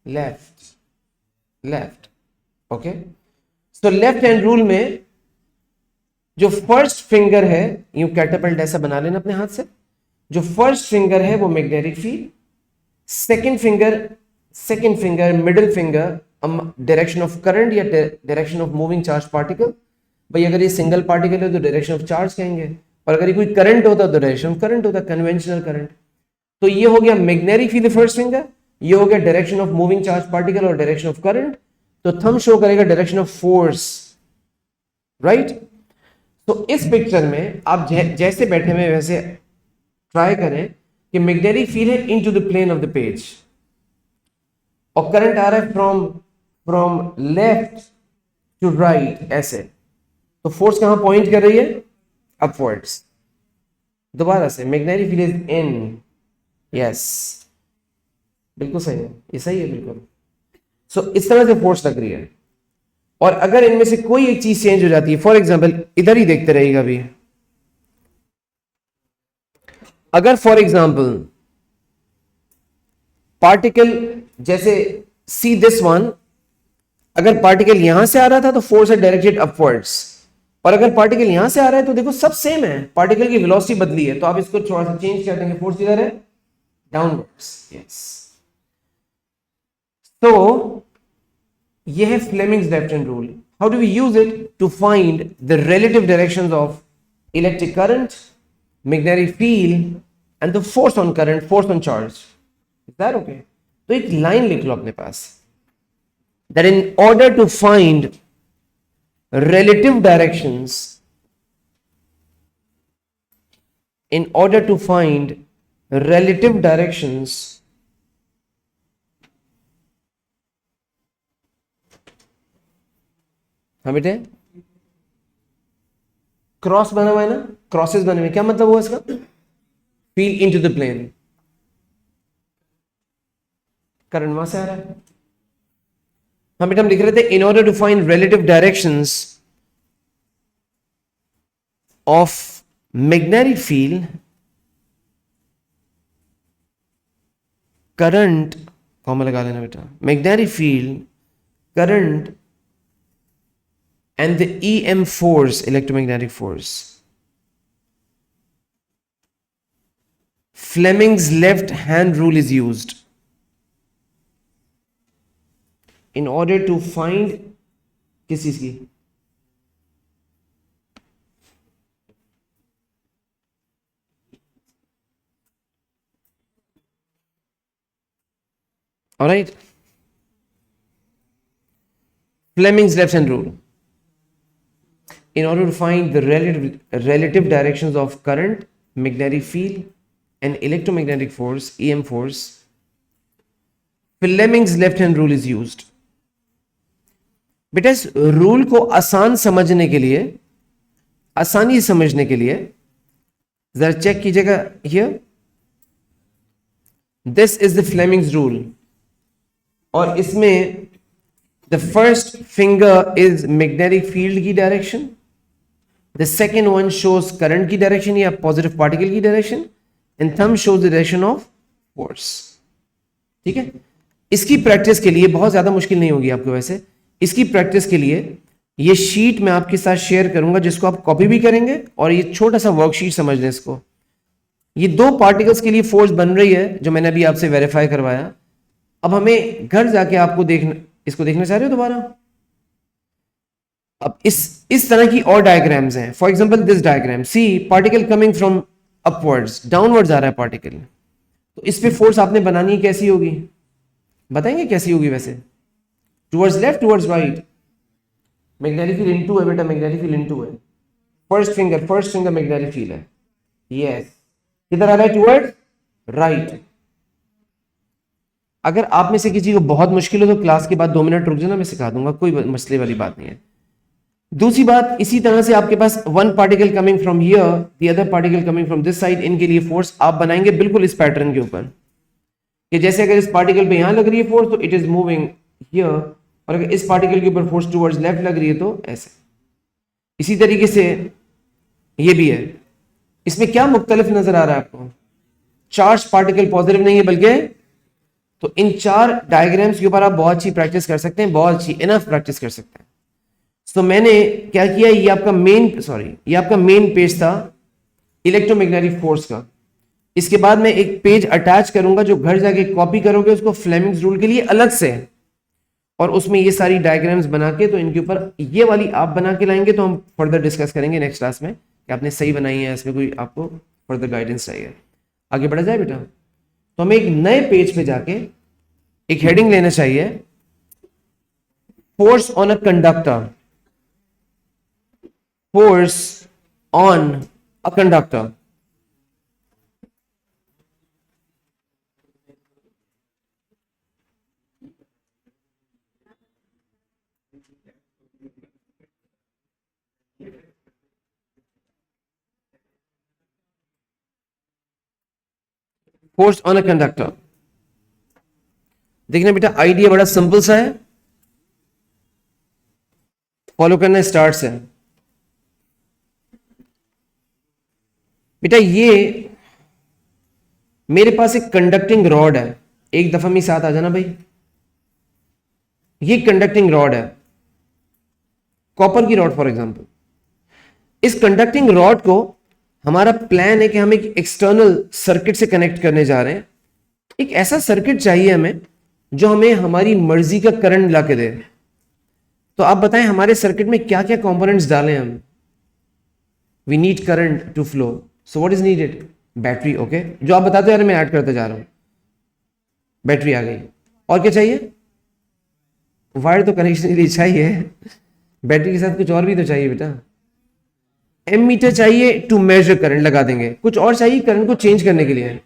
left left, okay. So left hand rule में जो फर्स्ट फिंगर है, यूं कैटापल्ट ऐसा बना लेना अपने हाथ से, जो फर्स्ट फिंगर है वो magnetic field, second finger middle finger direction of current या direction of moving charge particle. भाई अगर ये सिंगल पार्टिकल है तो डायरेक्शन ऑफ चार्ज कहेंगे, और अगर ये कोई करंट होता तो डायरेक्शन ऑफ करंट होता, कन्वेंशनल करंट। तो ये हो गया मैग्नेटिक फील्ड फर्स्ट फिंगर, ये हो गया direction of moving charge particle और डायरेक्शन ऑफ करंट। तो थंब शो करेगा डायरेक्शन ऑफ फोर्स, राइट। तो इस पिक्चर में आप जैसे बैठे हुए वैसे ट्राई करें कि मैग्नेटिक फील्ड है into the plane of the page, और करंट आ रहा है फ्रॉम लेफ्ट टू राइट ऐसे। तो फोर्स कहां पॉइंट कर रही है? अपवर्ड्स। दोबारा से, magnetic field is in, yes बिल्कुल सही है, ये सही है बिल्कुल। सो इस तरह से फोर्स लग रही है। और अगर इनमें से कोई एक चीज चेंज हो जाती है, फॉर एग्जाम्पल इधर ही देखते रहेगा अभी, अगर फॉर एग्जाम्पल पार्टिकल जैसे सी दिस वन, अगर पार्टिकल यहां से आ रहा था तो फोर्स है डायरेक्टेड अपवर्ड्स, और अगर पार्टिकल यहां से आ रहा है तो देखो सब सेम है, पार्टिकल की वेलोसिटी बदली है, तो आप इसको थोड़ा सा चेंज कर देंगे, फोर्स इधर है डाउनवर्ड्स, यस। तो ये है Fleming's left hand rule. How do we use it? To find the relative directions of electric current, magnetic field and the force on current, force on charge. Is that okay? तो एक line लिख लो अपने पास, that in order to find relative directions, in order to find relative directions हाँ बेटे, cross बना हुआ है ना, क्रॉसेस बने हुए, क्या मतलब हुआ इसका? Field into the plane, current वहां से आ रहा है। हम बेटा हम लिख रहे थे in order to find relative directions of magnetic field, current, comma लगा लेना बेटा, magnetic field, current and the EM force, electromagnetic force, Fleming's left hand rule is used in order to find किस चीज की? all right, Fleming's left hand rule in order to find the relative directions of current, magnetic field and electromagnetic force, EM force, Fleming's left hand rule is used. बेटा इस rule को आसान समझने के लिए, आसानी से समझने के लिए जरा चेक कीजिएगा, here this is the Fleming's rule, और इसमें the first finger is magnetic field की direction, the second one shows current की डायरेक्शन या पॉजिटिव पार्टिकल की direction, and thumb shows the direction of force. ठीक है, इसकी प्रैक्टिस के लिए बहुत ज्यादा मुश्किल नहीं होगी आपको, वैसे इसकी प्रैक्टिस के लिए ये शीट मैं आपके साथ शेयर करूंगा, जिसको आप कॉपी भी करेंगे, और ये छोटा सा वर्कशीट समझ लें इसको। ये दो पार्टिकल्स के लिए फोर्स बन रही है जो मैंने अभी आपसे वेरीफाई करवाया। अब हमें घर जाके आपको इसको देखना चाह रहे हो दोबारा? अब इस तरह की और डायग्राम्स हैं। For example this diagram, see particle coming from upwards, downwards आ रहा है पार्टिकल, तो इस पे फोर्स आपने बनानी है, कैसी होगी बताएंगे कैसी होगी वैसे? Towards left towards right? Magnetic field into है बेटा, मैग्नेटिक फील्ड इनटू है। फर्स्ट फिंगर मैग्नेटिक फील्ड है। यस, किधर आ रहा है? Towards right. अगर आप में से किसी को बहुत मुश्किल हो तो क्लास के बाद 2 मिनट रुक जाना, मैं सिखा दूंगा, कोई मसले वाली बात नहीं है। दूसरी बात, इसी तरह से आपके पास one particle coming from here, the other particle coming from this side, इनके लिए फोर्स आप बनाएंगे बिल्कुल इस पैटर्न के ऊपर कि जैसे अगर इस पार्टिकल पे यहां लग रही है फोर्स तो इट इज मूविंग हियर, और अगर इस पार्टिकल के ऊपर फोर्स टुवर्ड्स लेफ्ट लग रही है तो ऐसे। इसी तरीके से ये भी है। इसमें क्या मुख्तलिफ नजर आ रहा है आपको? चार्ज पार्टिकल पॉजिटिव नहीं है बल्कि, तो इन 4 डायग्राम्स के ऊपर आप बहुत अच्छी प्रैक्टिस कर सकते हैं, बहुत अच्छी इनफ प्रैक्टिस कर सकते हैं। तो मैंने क्या किया, ये आपका मेन पेज था इलेक्ट्रोमैग्नेटिक फोर्स का। इसके बाद मैं एक पेज अटैच करूंगा जो घर जाके कॉपी करोगे उसको फ्लेमिंग्स रूल के लिए अलग से, और उसमें ये सारी डायग्राम्स बना के, तो इनके ऊपर ये वाली आप बना के लाएंगे तो हम फर्दर डिस्कस करेंगे नेक्स्ट क्लास में कि आपने सही बनाई है, इसमें कोई आपको फर्दर गाइडेंस चाहिए। आगे बढ़ा जाए बेटा। तो हमें एक नए पेज पे जाके एक हेडिंग लेना चाहिए, force on a conductor, force on a conductor. Force on a conductor. देखना बेटा, आइडिया बड़ा सिंपल सा है, फॉलो करना स्टार्ट से। बेटा ये मेरे पास एक कंडक्टिंग रॉड है, एक दफा में साथ आ जाना भाई। ये कंडक्टिंग रॉड है, कॉपर की रॉड फॉर एग्जांपल। इस कंडक्टिंग रॉड को हमारा प्लान है कि हम एक एक्सटर्नल सर्किट से कनेक्ट करने जा रहे हैं। एक ऐसा सर्किट चाहिए हमें जो हमें हमारी मर्जी का करंट ला के दे। तो आप बताएं हमारे सर्किट में क्या क्या कंपोनेंट्स डालें हम? We need current to flow, so what is needed? Battery. Okay, जो आप बताते हैं मैं ऐड करते जा रहा हूं। बैटरी आ गई, और क्या चाहिए? वायर तो कनेक्शन के लिए चाहिए, बैटरी के साथ कुछ और भी तो चाहिए बेटा। एमीटर चाहिए टू मेजर करंट, लगा देंगे। कुछ और चाहिए करंट को चेंज करने के लिए?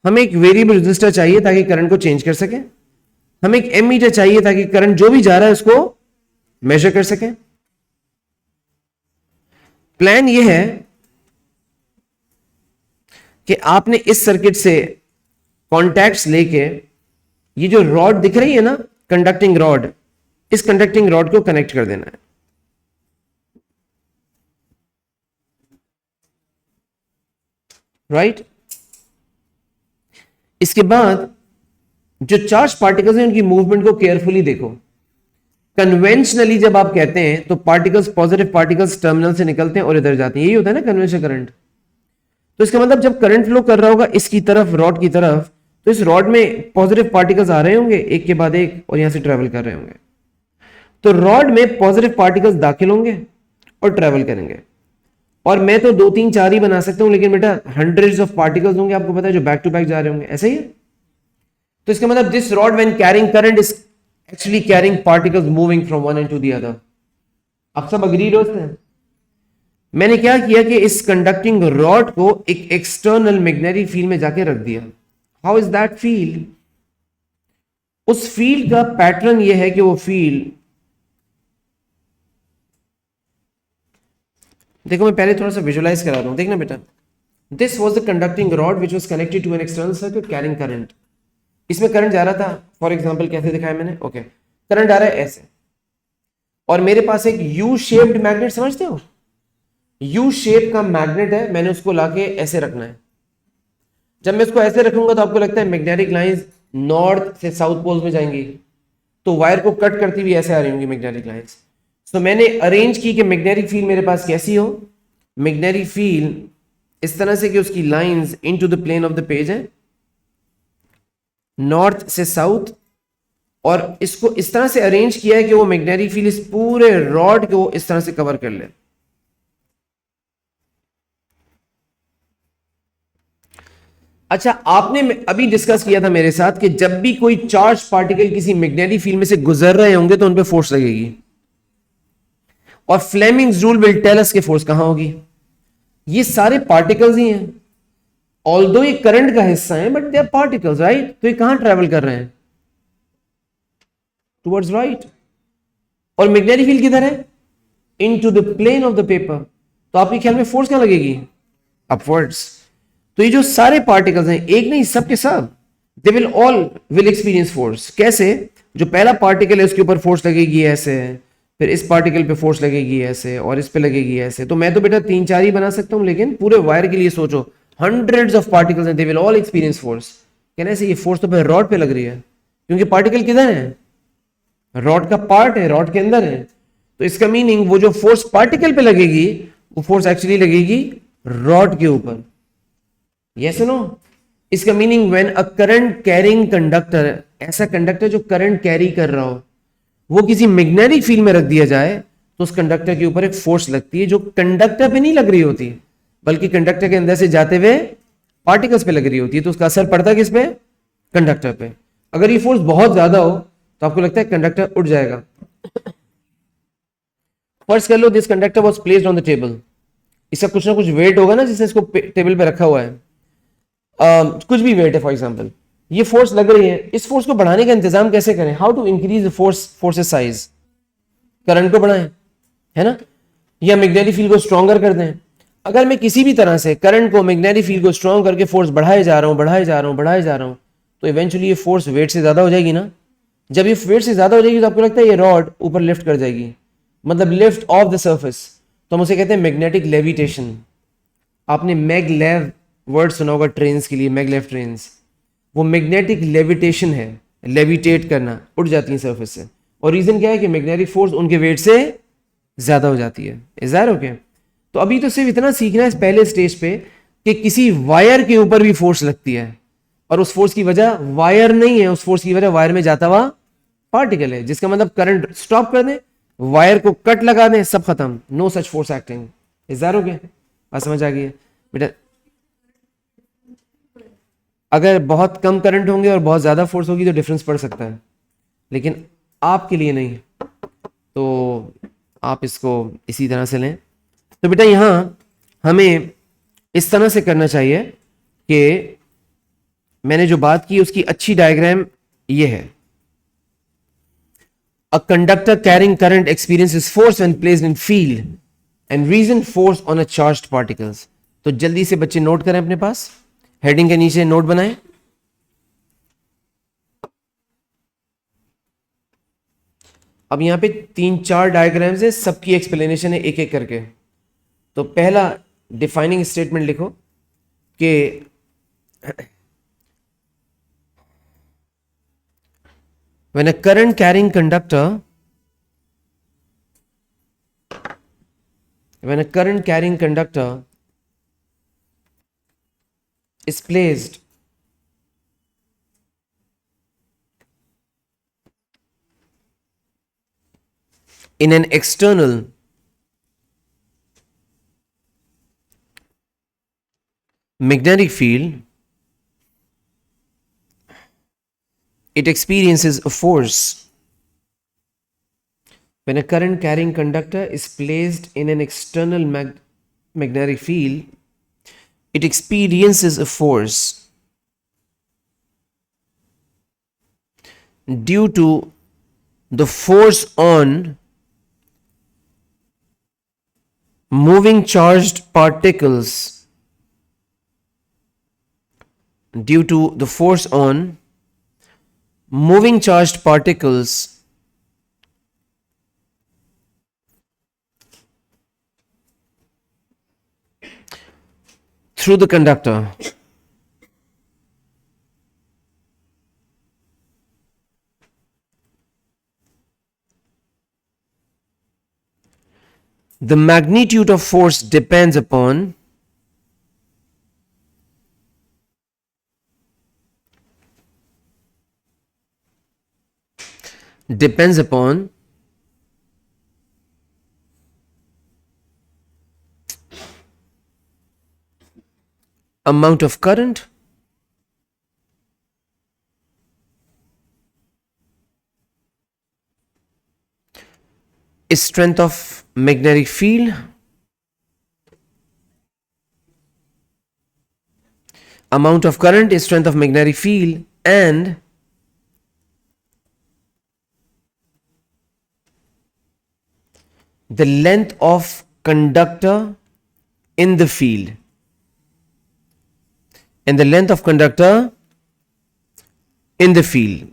हमें एक वेरिएबल रजिस्टर चाहिए ताकि करंट को चेंज कर सके। हमें एक एमीटर चाहिए ताकि करंट जो भी जा रहा है उसको मेजर कर सके। प्लान यह है कि आपने इस सर्किट से कॉन्टैक्ट्स लेके, ये जो रॉड दिख रही है ना कंडक्टिंग रॉड, इस कंडक्टिंग रॉड को कनेक्ट कर देना है। राइट? इसके बाद जो चार्ज पार्टिकल्स हैं उनकी मूवमेंट को केयरफुली देखो। कन्वेंशनली जब आप कहते हैं तो पार्टिकल्स, पॉजिटिव पार्टिकल्स टर्मिनल से निकलते हैं और इधर जाते हैं, यही होता है ना कन्वेंशनल करंट। तो इसका मतलब जब करंट फ्लो कर रहा होगा इसकी तरफ, रॉड की तरफ, तो इस रॉड में पॉजिटिव पार्टिकल्स आ रहे होंगे एक के बाद एक और यहां से ट्रेवल कर रहे होंगे। तो रॉड में पॉजिटिव पार्टिकल्स दाखिल होंगे और ट्रेवल करेंगे। और मैं तो 2 3 4 ही बना सकता हूं, लेकिन बेटा हंड्रेड्स ऑफ पार्टिकल्स होंगे, आपको पता है, जो बैक टू बैक जा रहे होंगे। ऐसे ही है। तो इसका मतलब this rod when carrying current is actually carrying particles moving from one end to the other. आप सब अग्रीड होते हैं? मैंने क्या किया कि इस कंडक्टिंग रॉड को एक एक्सटर्नल मैग्नेटिक फील्ड में जाके रख दिया। How is that field? उस फील्ड का पैटर्न यह है कि वो फील्ड, देखो मैं पहले थोड़ा सा विजुलाइज करा रहा हूं, देखना बेटा। This was the conducting rod which was connected to an external circuit carrying current. इसमें करंट जा रहा था, फॉर एग्जाम्पल कैसे दिखाया मैंने? ओके, करंट आ रहा है ऐसे, और मेरे पास एक यू शेप्ड मैग्नेट, समझते हो? यू शेप का मैग्नेट है, मैंने उसको लाके ऐसे रखना है। जब मैं इसको ऐसे रखूंगा तो आपको लगता है मैग्नेटिक लाइंस नॉर्थ से साउथ पोल्स में जाएंगी, तो वायर को कट करती हुई ऐसे आ रही होंगी मैग्नेटिक लाइंस। तो मैंने अरेंज की कि मैग्नेटिक फील्ड मेरे पास कैसी हो? मैग्नेटिक फील्ड इस तरह से कि उसकी lines into the plane of the page है, नॉर्थ से साउथ, और इसको इस तरह से अरेंज किया है कि वो मैग्नेटिक फील्ड इस पूरे रॉड को इस तरह से कवर कर ले। अच्छा, आपने अभी डिस्कस किया था मेरे साथ कि जब भी कोई चार्ज पार्टिकल किसी मैग्नेटिक फील्ड में से गुजर रहे होंगे तो उन पे फोर्स लगेगी, और Fleming's rule will tell us कि फोर्स कहां होगी। ये सारे पार्टिकल्स ही हैं, ऑल्दो ये करंट का हिस्सा है, but they are particles, right. तो ये कहां ट्रेवल कर रहे हैं? Towards right. और मैग्नेटिक फील्ड किधर है? Into the plane of the paper. तो आपके ख्याल में फोर्स कहां लगेगी? अपवर्ड्स। तो ये जो सारे पार्टिकल्स हैं, एक नहीं, सब के सब, they will all will experience force. कैसे? जो पहला पार्टिकल है उसके ऊपर फोर्स लगेगी ऐसे, फिर इस पार्टिकल पे फोर्स लगेगी ऐसे, और इस पे लगेगी ऐसे। तो मैं तो बेटा 3-4 ही बना सकता हूं, लेकिन पूरे वायर के लिए सोचो, हंड्रेड्स ऑफ पार्टिकल्स हैं, they will all experience force. कहने से ये फोर्स तो फिर रॉड पे लग रही है, क्योंकि पार्टिकल किधर है? रॉड का पार्ट है, रॉड के अंदर है। तो इसका मीनिंग वो जो फोर्स पार्टिकल पे लगेगी, वो फोर्स एक्चुअली लगेगी रॉड के ऊपर। Yes no? इसका meaning when a current carrying conductor, ऐसा कंडक्टर जो करंट कैरी कर रहा हो, वो किसी मैग्नेटिक फील्ड में रख दिया जाए, तो उस कंडक्टर के ऊपर एक फोर्स लगती है जो कंडक्टर पे नहीं लग रही होती, बल्कि कंडक्टर के अंदर से जाते हुए पार्टिकल्स पे लग रही होती है। तो उसका असर पड़ता है किस पे? कंडक्टर पे। अगर ये फोर्स बहुत ज्यादा हो तो आपको लगता है कंडक्टर उठ जाएगा। फर्स्ट कर लो, this conductor was placed on the table. इसका कुछ ना कुछ वेट होगा ना, जिसने इसको टेबल पे रखा हुआ है। कुछ भी वेट है, फॉर एग्जाम्पल ये फोर्स लग रही है, इस फोर्स को बढ़ाने का इंतजाम कैसे करें? How to increase the force's size? Current को बढ़ाएं, है ना, या मैग्नेटिक फील्ड को स्ट्रॉन्गर कर दें। अगर मैं किसी भी तरह से करंट को, मैग्नेटिक फील्ड को स्ट्रॉन्ग करके फोर्स बढ़ाए जा रहा हूं, बढ़ाए जा रहा हूं, बढ़ाए जा रहा हूं, तो इवेंचुअली ये फोर्स वेट से ज्यादा हो जाएगी ना। जब ये वेट से ज्यादा हो जाएगी तो आपको लगता है ये रॉड ऊपर लिफ्ट कर जाएगी, मतलब लिफ्ट ऑफ द सर्फेस। तो हम उसे कहते हैं मैग्नेटिक लेविटेशन। आपने मैगलेव वर्ड सुना होगा ट्रेन्स के लिए, मैगलेव ट्रेन्स। वो मैग्नेटिक लेविटेशन है, लेविटेट करना, उड़ जाती है सर्फेस से। और रीजन क्या है? कि मैग्नेटिक फोर्स उनके वेट से ज्यादा हो जाती है। Is that okay? तो अभी तो सिर्फ इतना सीखना है इस पहले स्टेज पे कि किसी वायर के ऊपर भी फोर्स लगती है, और उस फोर्स की वजह वायर नहीं है, उस फोर्स की वजह वायर में जाता हुआ पार्टिकल है। जिसका मतलब करंट स्टॉप कर दें, वायर को कट लगा दें, सब खत्म, no such force acting. Is that okay? बात समझ आ गई है बेटा? अगर बहुत कम करंट होंगे और बहुत ज्यादा फोर्स होगी तो डिफरेंस पड़ सकता है, लेकिन आपके लिए नहीं। तो आप इसको इसी तरह से लें। तो बेटा यहां हमें इस तरह से करना चाहिए कि मैंने जो बात की उसकी अच्छी डायग्राम ये है। A conductor carrying current experiences force when placed in field and reason force on a charged particles। तो जल्दी से बच्चे नोट करें अपने पास, हेडिंग के नीचे नोट बनाएं। अब यहां पे 3-4 डायग्राम्स है, सबकी एक्सप्लेनेशन है एक एक करके। तो पहला डिफाइनिंग स्टेटमेंट लिखो कि when a current carrying conductor is placed in an external magnetic field, it experiences a force. When a current carrying conductor is placed in an external magnetic field, it experiences a force due to the force on moving charged particles, due to the force on moving charged particles through the conductor. The magnitude of force depends upon amount of current strength of magnetic field, amount of current is strength of magnetic field, and the length of conductor in the field, and the length of conductor in the field.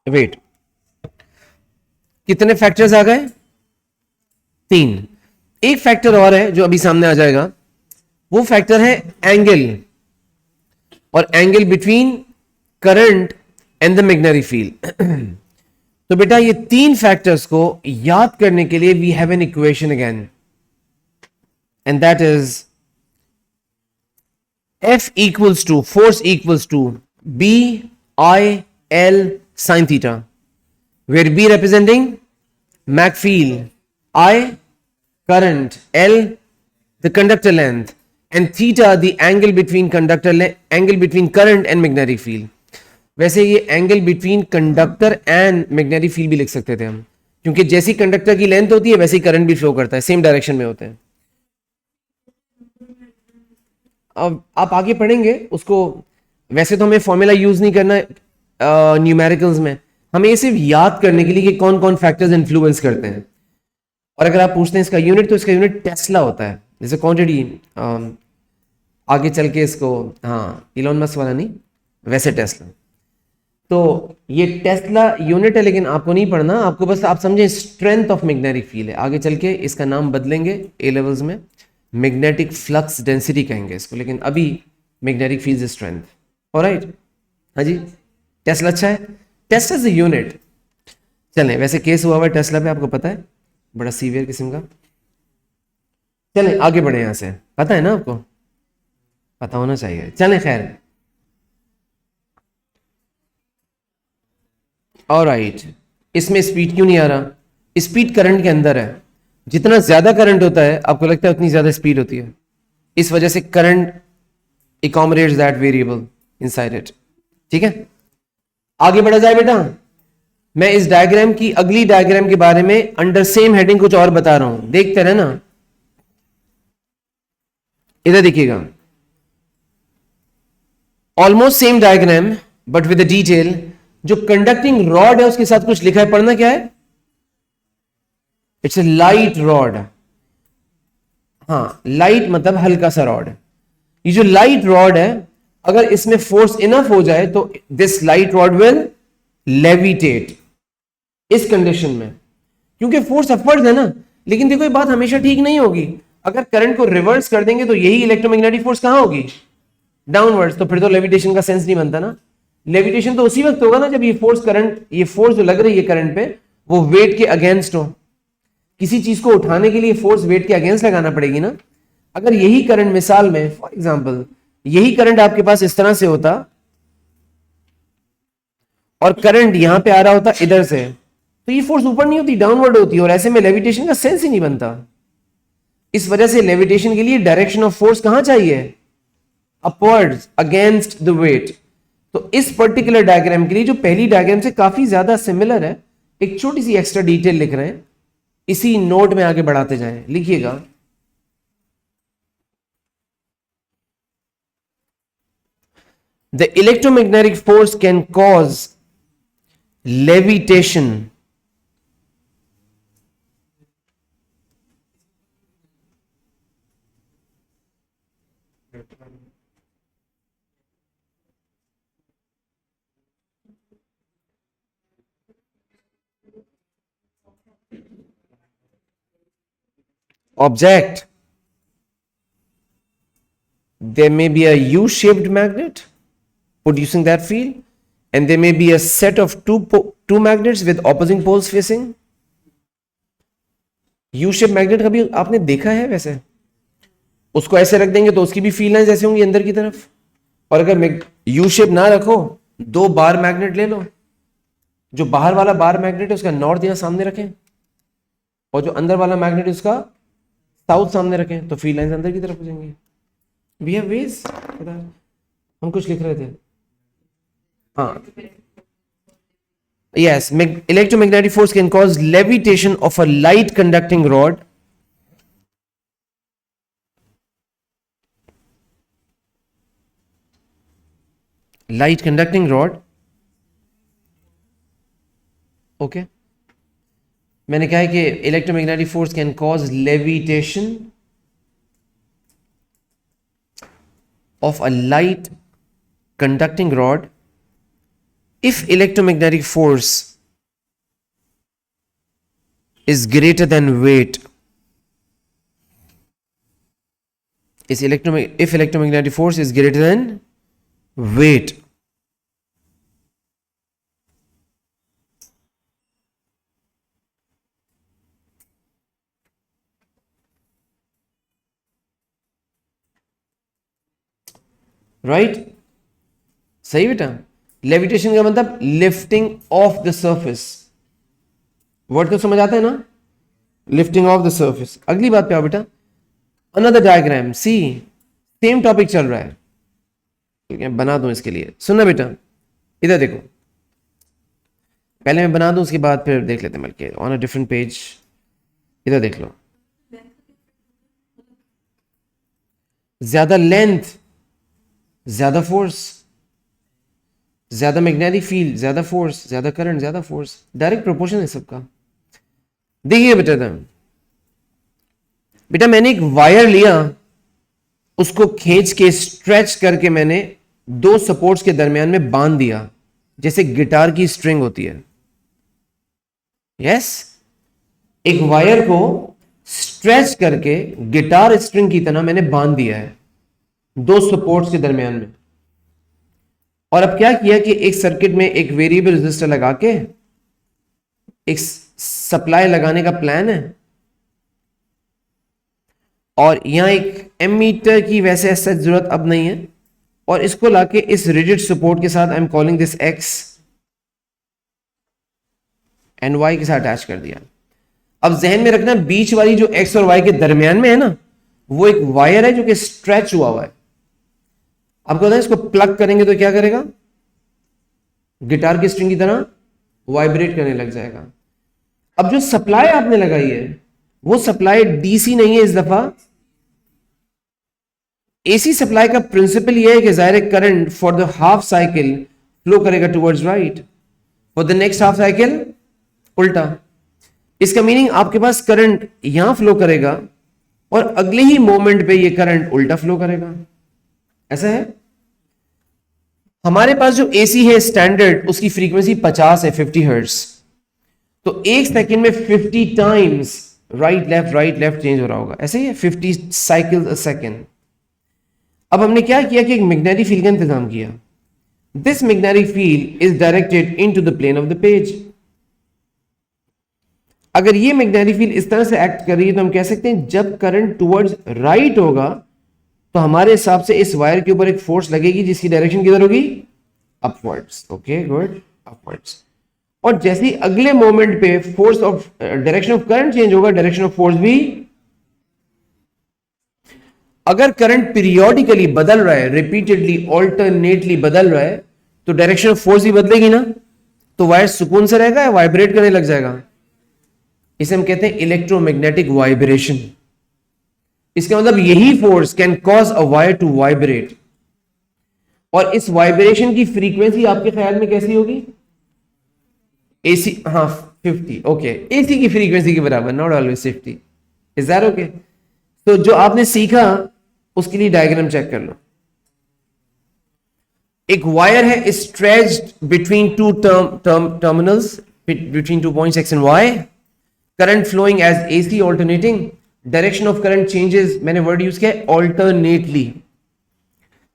Wait, कितने factors आ गए? 3. एक factor और है जो अभी सामने आ जाएगा, वो फैक्टर है एंगल, और angle between current and the magnetic field. तो बेटा ये 3 फैक्टर्स को याद करने के लिए we have an equation again, and that is F equals to, force equals to B I L sin theta, where B representing mag field, I current, L the conductor length, and theta the angle between angle between current and magnetic field. वैसे ये angle between conductor and magnetic field भी लिख सकते थे हम, क्योंकि जैसी conductor की लेंथ होती है वैसे ही करंट भी फ्लो करता है, सेम डायरेक्शन में होते हैं. अब आप आगे पढ़ेंगे उसको. वैसे तो हमें फॉर्मूला यूज नहीं करना न्यूमेरिकल्स में, हमें ये सिर्फ याद करने के लिए कि कौन कौन फैक्टर्स इन्फ्लुएंस करते हैं. और अगर आप पूछते हैं इसका यूनिट, तो इसका यूनिट टेस्ला होता है. जैसे क्वांटिटी आगे चल के इसको, हाँ इलॉन मस्क वाला नहीं, वैसे टेस्ला. तो ये टेस्ला यूनिट है, लेकिन आपको नहीं पढ़ना, आपको बस आप समझे स्ट्रेंथ ऑफ मैग्नेटिक फील्ड है. आगे चल के इसका नाम बदलेंगे ए लेवल्स में, मैग्नेटिक फ्लक्स डेंसिटी कहेंगे इसको, लेकिन अभी मैग्नेटिक फील्ड स्ट्रेंथ. ऑलराइट, हाँ जी. टेस्ला अच्छा है, टेस्ला इज द यूनिट. चलें, वैसे केस हुआ हुआ है टेस्ला पे, आपको पता है, बड़ा सीवियर किस्म का. चलें आगे बढ़े, यहां से पता है ना आपको, पता होना चाहिए. चलें खैर, ऑलराइट. इसमें स्पीड क्यों नहीं आ रहा? स्पीड करंट के अंदर है. जितना ज्यादा करंट होता है आपको लगता है उतनी ज्यादा स्पीड होती है. इस वजह से current accommodates that variable inside it. ठीक है, आगे बढ़ा जाए बेटा. मैं इस डायग्राम की, अगली डायग्राम के बारे में अंडर सेम हेडिंग कुछ और बता रहा हूं, देखते रहना. इधर देखिएगा, almost same diagram but with the detail. जो कंडक्टिंग रॉड है उसके साथ कुछ लिखा है, पढ़ना क्या है? It's a light rod. हाँ, लाइट मतलब हल्का सा रॉड. ये जो लाइट रॉड है, अगर इसमें फोर्स इनफ हो जाए तो this light rod will levitate. इस कंडीशन में, क्योंकि फोर्स अपवर्ड है ना. लेकिन देखो ये बात हमेशा ठीक नहीं होगी. अगर करंट को रिवर्स कर देंगे तो यही इलेक्ट्रोमैग्नेटिक फोर्स कहां होगी? डाउनवर्ड्स. तो फिर तो लेविटेशन का सेंस नहीं बनता ना. लेविटेशन तो उसी वक्त होगा ना जब ये फोर्स करंट, ये फोर्स जो लग रही है करंट पे, वो वेट के अगेंस्ट हो. किसी चीज को उठाने के लिए फोर्स वेट के अगेंस्ट लगाना पड़ेगी ना. अगर यही करंट, मिसाल में फॉर एग्जांपल यही करंट आपके पास इस तरह से होता और करंट यहां पे आ रहा होता इधर से, तो ये फोर्स ऊपर नहीं होती, डाउनवर्ड होती, और ऐसे में लेविटेशन का सेंस ही नहीं बनता. इस वजह से लेविटेशन के लिए डायरेक्शन ऑफ फोर्स कहां चाहिए? Upwards, against the weight. तो इस पर्टिकुलर डायग्राम के लिए, जो पहली डायग्राम से काफी ज्यादा सिमिलर है, एक छोटी सी एक्स्ट्रा डिटेल लिख रहे हैं. इसी नोट में आगे बढ़ाते जाएं. लिखिएगा, the electromagnetic force can cause levitation object. There may be a U-shaped magnet producing that field, and there may be a set of two magnets with opposing poles facing. U-shaped magnet कभी आपने देखा है? वैसे उसको ऐसे रख देंगे तो उसकी भी फील्ड लाइंस ऐसे होंगी अंदर की तरफ. और अगर U-shape ना रखो, 2 बार मैग्नेट ले लो, जो बाहर वाला बार मैग्नेट है उसका नॉर्थ यहां सामने रखें, और जो अंदर वाला मैग्नेट है उसका साउथ सामने रखें, तो फील्ड लाइंस अंदर की तरफ हो जाएंगी. We have ways. हम कुछ लिख रहे थे, हाँ, yes, electromagnetic force can cause levitation of a light conducting rod. Light conducting rod, okay. मैंने कहा है कि electromagnetic force can cause levitation of a light conducting rod if electromagnetic force is greater than weight. If electromagnetic force is greater than weight. Right, सही बेटा। Levitation का मतलब lifting of the surface, word तो समझ आता है ना, lifting of the surface. अगली बात पे आओ बेटा, अनदर डायग्राम, सी सेम टॉपिक चल रहा है, ठीक है, बना दूं इसके लिए, सुनना बेटा, इधर देखो, पहले मैं बना दूं उसके बाद फिर देख लेते हैं बल्कि ऑन अ डिफरेंट पेज। इधर देख लो, ज्यादा लेंथ ज्यादा फोर्स, ज्यादा मैग्नेटिक फील्ड ज्यादा फोर्स, ज्यादा करंट ज्यादा फोर्स, डायरेक्ट प्रोपोर्शन है सबका। देखिए बेटा, बेटा मैंने एक वायर लिया, उसको खींच के स्ट्रेच करके मैंने दो सपोर्ट्स के दरमियान में बांध दिया, जैसे गिटार की स्ट्रिंग होती है। यस, एक वायर को स्ट्रेच करके गिटार स्ट्रिंग की तरह मैंने बांध दिया है दो सपोर्ट्स के दरमियान में। और अब क्या किया कि एक सर्किट में एक वेरिएबल रेजिस्टर लगा के एक सप्लाई लगाने का प्लान है, और यहां एक एमीटर की वैसे ऐसा जरूरत अब नहीं है, और इसको लाके इस रिजिड सपोर्ट के साथ I am calling this X and Y के साथ अटैच कर दिया। अब जहन में रखना, बीच वाली जो एक्स और वाई के दरमियान में है ना, वो एक वायर है जो कि स्ट्रेच हुआ है। आपको पता है, इसको प्लग करेंगे तो क्या करेगा, गिटार की स्ट्रिंग की तरह वाइब्रेट करने लग जाएगा। अब जो सप्लाई आपने लगाई है वो सप्लाई डीसी नहीं है, इस दफा एसी सप्लाई का प्रिंसिपल यह है कि जाहिर current for the half cycle flow करेगा towards right, for the next half cycle उल्टा। इसका मीनिंग आपके पास करंट यहां फ्लो करेगा और अगले ही मोमेंट पे ये करंट उल्टा फ्लो करेगा। ऐसा है। हमारे पास जो एसी है स्टैंडर्ड, उसकी फ्रीक्वेंसी 50 है, 50 हर्ट्ज, तो एक सेकंड में 50 टाइम्स राइट लेफ्ट चेंज हो रहा होगा, ऐसे ही है, 50 साइकिल अ सेकंड। अब हमने क्या किया कि एक मैग्नेटिक फील्ड का इंतजाम किया। This magnetic field is directed into the plane of the page. अगर ये मैग्नेटिक फील्ड इस तरह से एक्ट कर रही है तो हम कह सकते हैं जब करंट टुवर्ड्स राइट होगा तो हमारे हिसाब से इस वायर के ऊपर एक फोर्स लगेगी जिसकी डायरेक्शन किधर होगी, अपवर्ड्स। Okay good, upwards. और जैसे ही अगले मोमेंट पे force of direction of current change होगा, डायरेक्शन ऑफ फोर्स भी। अगर करंट पीरियोडिकली बदल रहा है, रिपीटेडली ऑल्टरनेटली बदल रहा है, तो डायरेक्शन ऑफ फोर्स भी बदलेगी ना, तो वायर सुकून से रहेगा या वाइब्रेट करने लग जाएगा। इसे हम कहते हैं इलेक्ट्रोमैग्नेटिक वाइब्रेशन। इसका मतलब यही force can cause a wire to vibrate. और इस वाइब्रेशन की फ्रीक्वेंसी आपके ख्याल में कैसी होगी, एसी, हाँ 50, ओके, एसी की फ्रीक्वेंसी के बराबर, not always 50, is that okay. तो जो आपने सीखा उसके लिए डायग्राम चेक कर लो। एक वायर है stretched between two terminals, between 2 points x and y, current flowing as AC alternating, direction of current changes, मैंने वर्ड यूज किया ऑल्टरनेटली।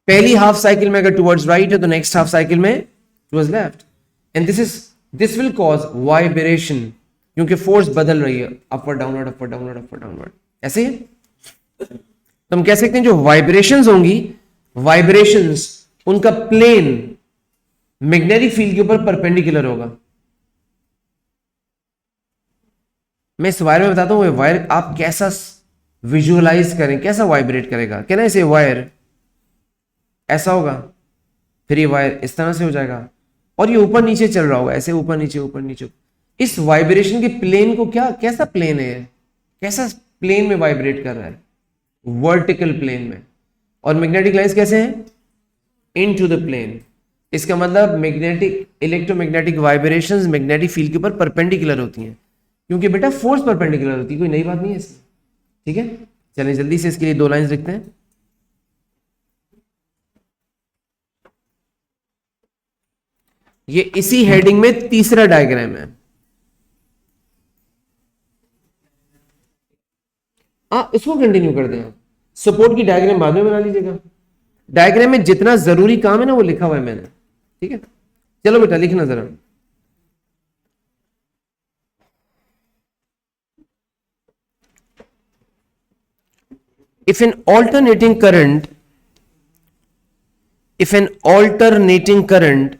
पहली हाफ साइकिल में अगर टुवर्ड्स राइट है तो नेक्स्ट हाफ साइकिल में towards left, and this will cause vibration, क्योंकि force बदल रही है, upward downward upward downward upward downward, ऐसे ही। तो हम कह सकते हैं जो वाइब्रेशंस होंगी, वाइब्रेशंस उनका प्लेन मैग्नेटिक फील्ड के ऊपर परपेंडिकुलर होगा। मैं इस वायर में बताता हूं, वायर आप कैसा विजुअलाइज करें, कैसा वाइब्रेट करेगा। कहना इसे वायर ऐसा होगा, फिर ये वायर इस तरह से हो जाएगा और ये ऊपर नीचे चल रहा होगा, ऐसे ऊपर नीचे ऊपर नीचे। इस वाइब्रेशन के प्लेन को क्या, कैसा प्लेन है, कैसा प्लेन में वाइब्रेट कर रहा है, वर्टिकल प्लेन में। और मैग्नेटिक लाइंस कैसे हैं, इनटू द प्लेन। इसका मतलब magnetic electromagnetic vibrations magnetic field के ऊपर परपेंडिकुलर होती हैं, क्योंकि बेटा फोर्स परपेंडिकुलर होती है, कोई नई बात नहीं है इसमें। ठीक है, चलें जल्दी से इसके लिए 2 लाइंस लिखते हैं। ये इसी हेडिंग में तीसरा डायग्राम है। इसको कंटिन्यू कर दें, सपोर्ट की डायग्राम बाद में बना लीजिएगा। डायग्राम में जितना जरूरी काम है ना वो लिखा हुआ है मैंने। ठीक है, चलो बेटा लिखना जरा। if an alternating current if an alternating current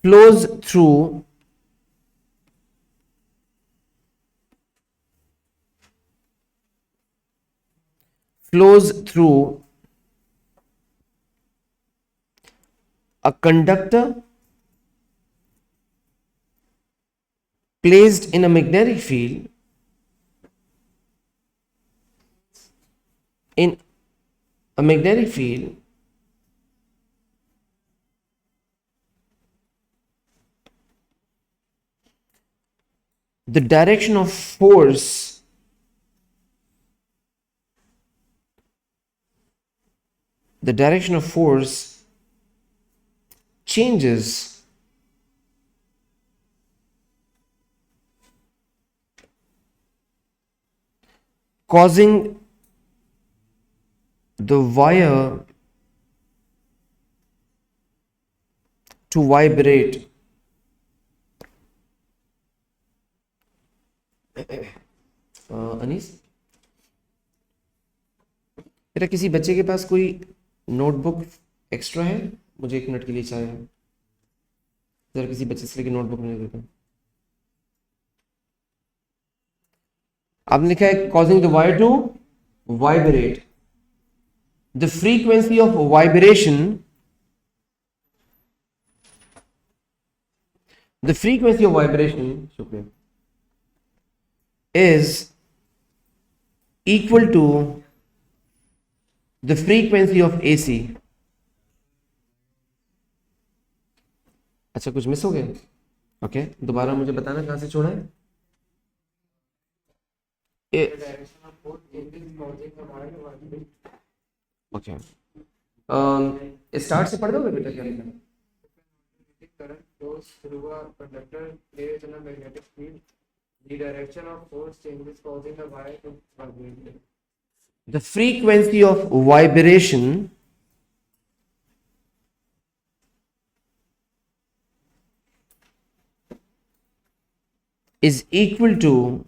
flows through a conductor placed in a magnetic field in a magnetic field, the direction of force changes causing the wire to vibrate. Anees, बेटा किसी बच्चे के पास कोई notebook extra है? मुझे 1 minute के लिए चाहिए, जरा किसी बच्चे से लेके नोटबुक नहीं देता। आपने लिखा है causing the wire to vibrate. The frequency of vibration शुक्रिया, is equal to the frequency of AC. अच्छा, कुछ मिस हो गया? ओके, दोबारा मुझे बताना कहां से छोड़ा है। ओके, स्टार्ट से पढ़ दोगे बेटा? क्या लिखा है? current flows through a conductor placed in a magnetic field. The direction of force changes, causing the wire to vibrate. The frequency of vibration is equal to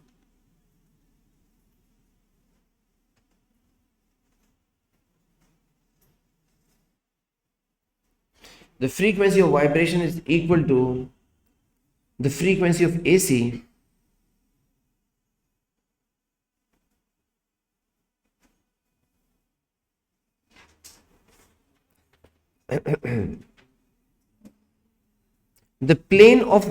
the frequency of vibration is equal to the frequency of AC the plane of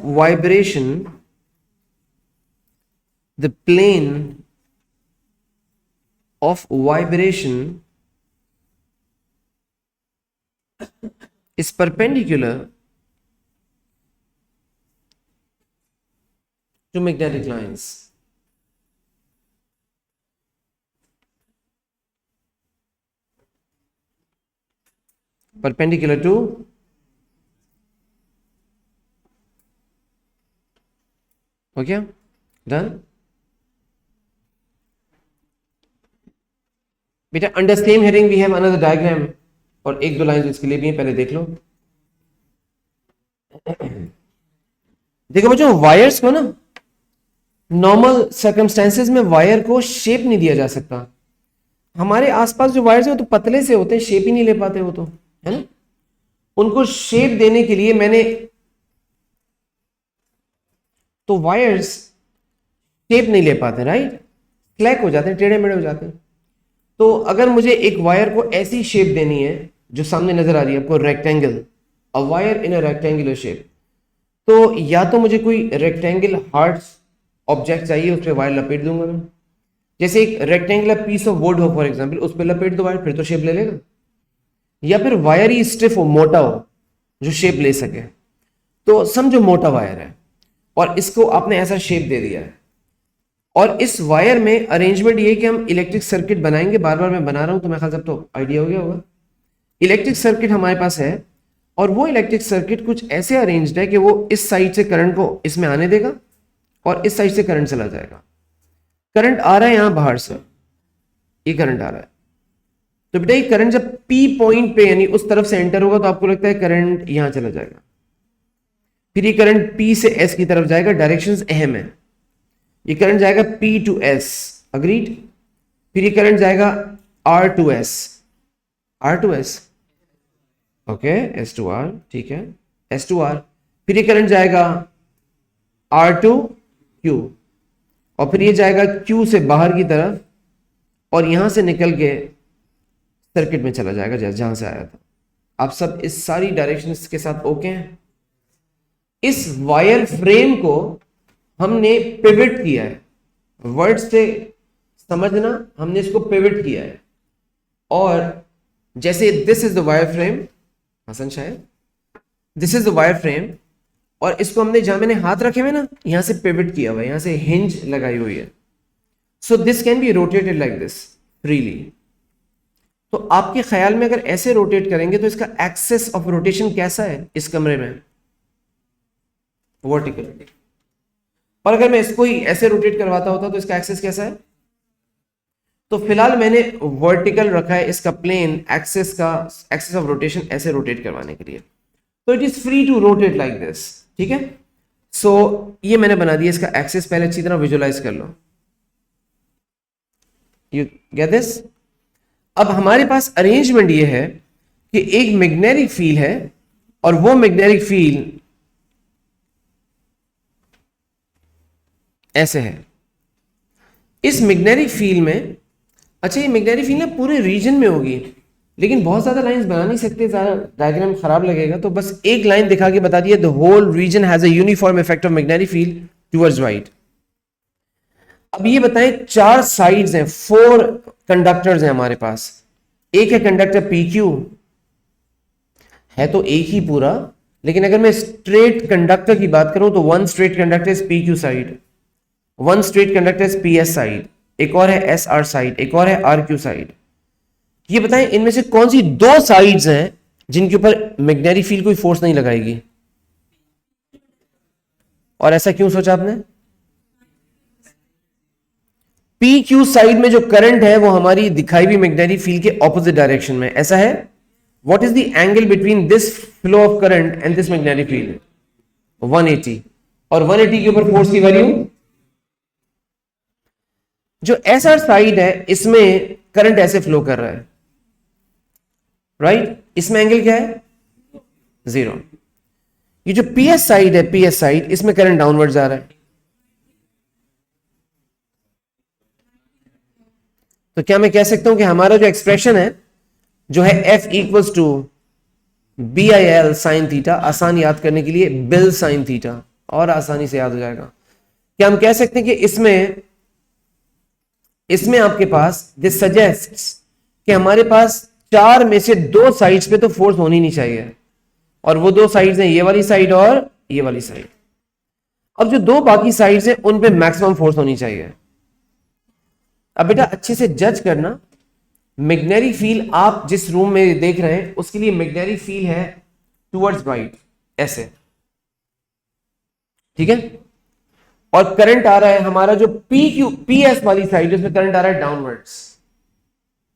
vibration is perpendicular to magnetic lines. Perpendicular to okay, done बेटा। Under same heading we have another diagram, और 1-2 line इसके लिए भी है, पहले देख लो। देखो बच्चों, वायर्स को ना नॉर्मल सर्कमस्टेंसेस में वायर को शेप नहीं दिया जा सकता। हमारे आसपास जो वायर्स हैं वो तो पतले से होते हैं, शेप ही नहीं ले पाते वो तो, है ना। उनको शेप देने के लिए मैंने तो वायर्स शेप नहीं ले पाते, राइट, स्लैक हो जाते हैं, टेढ़े मेढ़े हो जाते हैं। तो अगर मुझे एक वायर को ऐसी शेप देनी है जो सामने नजर आ रही है आपको rectangle, a wire in a rectangular shape, तो या तो मुझे कोई रेक्टेंगल हार्ड ऑब्जेक्ट चाहिए, उस पर वायर लपेट दूंगा मैं। जैसे एक रेक्टेंगुलर पीस ऑफ वुड हो फॉर एग्जांपल, उस पर लपेट दो वायर, फिर तो शेप ले लेगा। या फिर वायर ही स्टिफ हो, मोटा हो, जो शेप ले सके। तो समझो मोटा वायर है और इसको आपने ऐसा शेप दे दिया है, और इस वायर में अरेंजमेंट ये है कि हम इलेक्ट्रिक सर्किट बनाएंगे। बार बार मैं बना रहा हूं तो मैं ख्याल सबको आइडिया हो गया होगा। इलेक्ट्रिक सर्किट हमारे पास है, और वो इलेक्ट्रिक सर्किट कुछ ऐसे अरेंज्ड है कि वो इस साइड से करंट को इसमें आने देगा और इस साइड से करंट चला जाएगा। करंट आ रहा है यहां बाहर से, ये करंट आ रहा है, तो बेटा ये करंट जब पी पॉइंट पे यानी उस तरफ से एंटर होगा तो आपको लगता है करंट यहां चला जाएगा। फिर ये करंट पी से एस की तरफ जाएगा, डायरेक्शंस अहम है। ये करंट जाएगा पी टू एस, अग्रीड। फिर ये करंट जाएगा R to S, R to S, okay, S to R, ठीक है, एस टू आर। फिर ये करंट जाएगा आर टू क्यू, और फिर ये जाएगा क्यू से बाहर की तरफ और यहां से निकल के सर्किट में चला जाएगा जहां से आया था। आप सब इस सारी डायरेक्शंस के साथ ओके हैं? इस वायर फ्रेम को हमने पिवट किया है, वर्ड से समझना, हमने इसको पिवट किया है। और जैसे this is the wire frame, हसन शायद this is the wire frame, और इसको हमने जहां मैंने हाथ रखे हुए ना, यहां से पिवट किया हुआ है, यहां से हिंज लगाई हुई है। So this can be rotated like this freely. तो आपके ख्याल में अगर ऐसे रोटेट करेंगे तो इसका एक्सेस ऑफ रोटेशन कैसा है इस कमरे में? वर्टिकल। और अगर मैं इसको ही ऐसे रोटेट करवाता होता तो इसका एक्सेस कैसा है? तो फिलहाल मैंने वर्टिकल रखा है इसका प्लेन, एक्सेस का एक्सेस ऑफ रोटेशन ऐसे रोटेट करवाने के लिए। तो it is free to rotate like this, ठीक है। सो ये मैंने बना दिया, इसका एक्सेस पहले अच्छी तरह विजुअलाइज कर लो। You get this? अब हमारे पास अरेंजमेंट ये है कि एक मैग्नेटिक फील्ड है और वो मैग्नेटिक फील्ड ऐसे है। इस मैग्नेटिक फील्ड में, अच्छा ये मैग्नेटिक फील्ड ना पूरे रीजन में होगी, लेकिन बहुत ज्यादा लाइंस बना नहीं सकते, ज्यादा डायग्राम खराब लगेगा, तो बस एक लाइन दिखा के बता दिया, the whole region has a uniform effect of magnetic field towards right. अब ये बताएं, 4 साइड्स हैं, 4 कंडक्टर्स हैं हमारे पास। एक है कंडक्टर पी क्यू, है तो एक ही पूरा, लेकिन अगर मैं स्ट्रेट कंडक्टर की बात करूं तो 1 straight conductor is P Q side, 1 straight conductor is P S side, एक और है एस आर साइड, एक और है आर क्यू साइड। ये बताएं इनमें से कौन सी 2 साइड्स हैं जिनके ऊपर मैग्नेटिक फील्ड कोई फोर्स नहीं लगाएगी? और ऐसा क्यों सोचा आपने? पी क्यू साइड में जो करंट है वो हमारी दिखाई हुई मैग्नेटिक फील्ड के ऑपोजिट डायरेक्शन में, ऐसा है। What is the angle between this flow of current and this magnetic field? 180। और 180 के ऊपर फोर्स की वैल्यू, जो ऐसा साइड है इसमें करंट ऐसे फ्लो कर रहा है, राइट? इसमें एंगल क्या है? 0। ये जो पीएस साइड है, पीएस साइड, इसमें करंट डाउनवर्ड जा रहा है। तो क्या मैं कह सकता हूं कि हमारा जो एक्सप्रेशन है जो है F equals to BIL sine theta, आसान याद करने के लिए बिल साइन थीटा, और आसानी से याद हो जाएगा। क्या हम कह सकते हैं कि इसमें आपके पास दिस सजेस्ट्स कि हमारे पास 4 में से 2 साइड्स पे तो फोर्स होनी नहीं चाहिए, और वो 2 साइड्स हैं ये वाली साइड और ये वाली साइड। अब जो 2 बाकी साइड्स हैं उन पे मैक्सिमम फोर्स होनी चाहिए। अब बेटा अच्छे से जज करना, मैग्नेटिक फील्ड आप जिस रूम में देख रहे हैं उसके लिए मैग्नेटिक फील्ड है टुवर्ड्स राइट, ऐसे, ठीक है। और करंट आ रहा है हमारा जो पीएस वाली साइड, उसमें करंट आ रहा है डाउनवर्ड्स,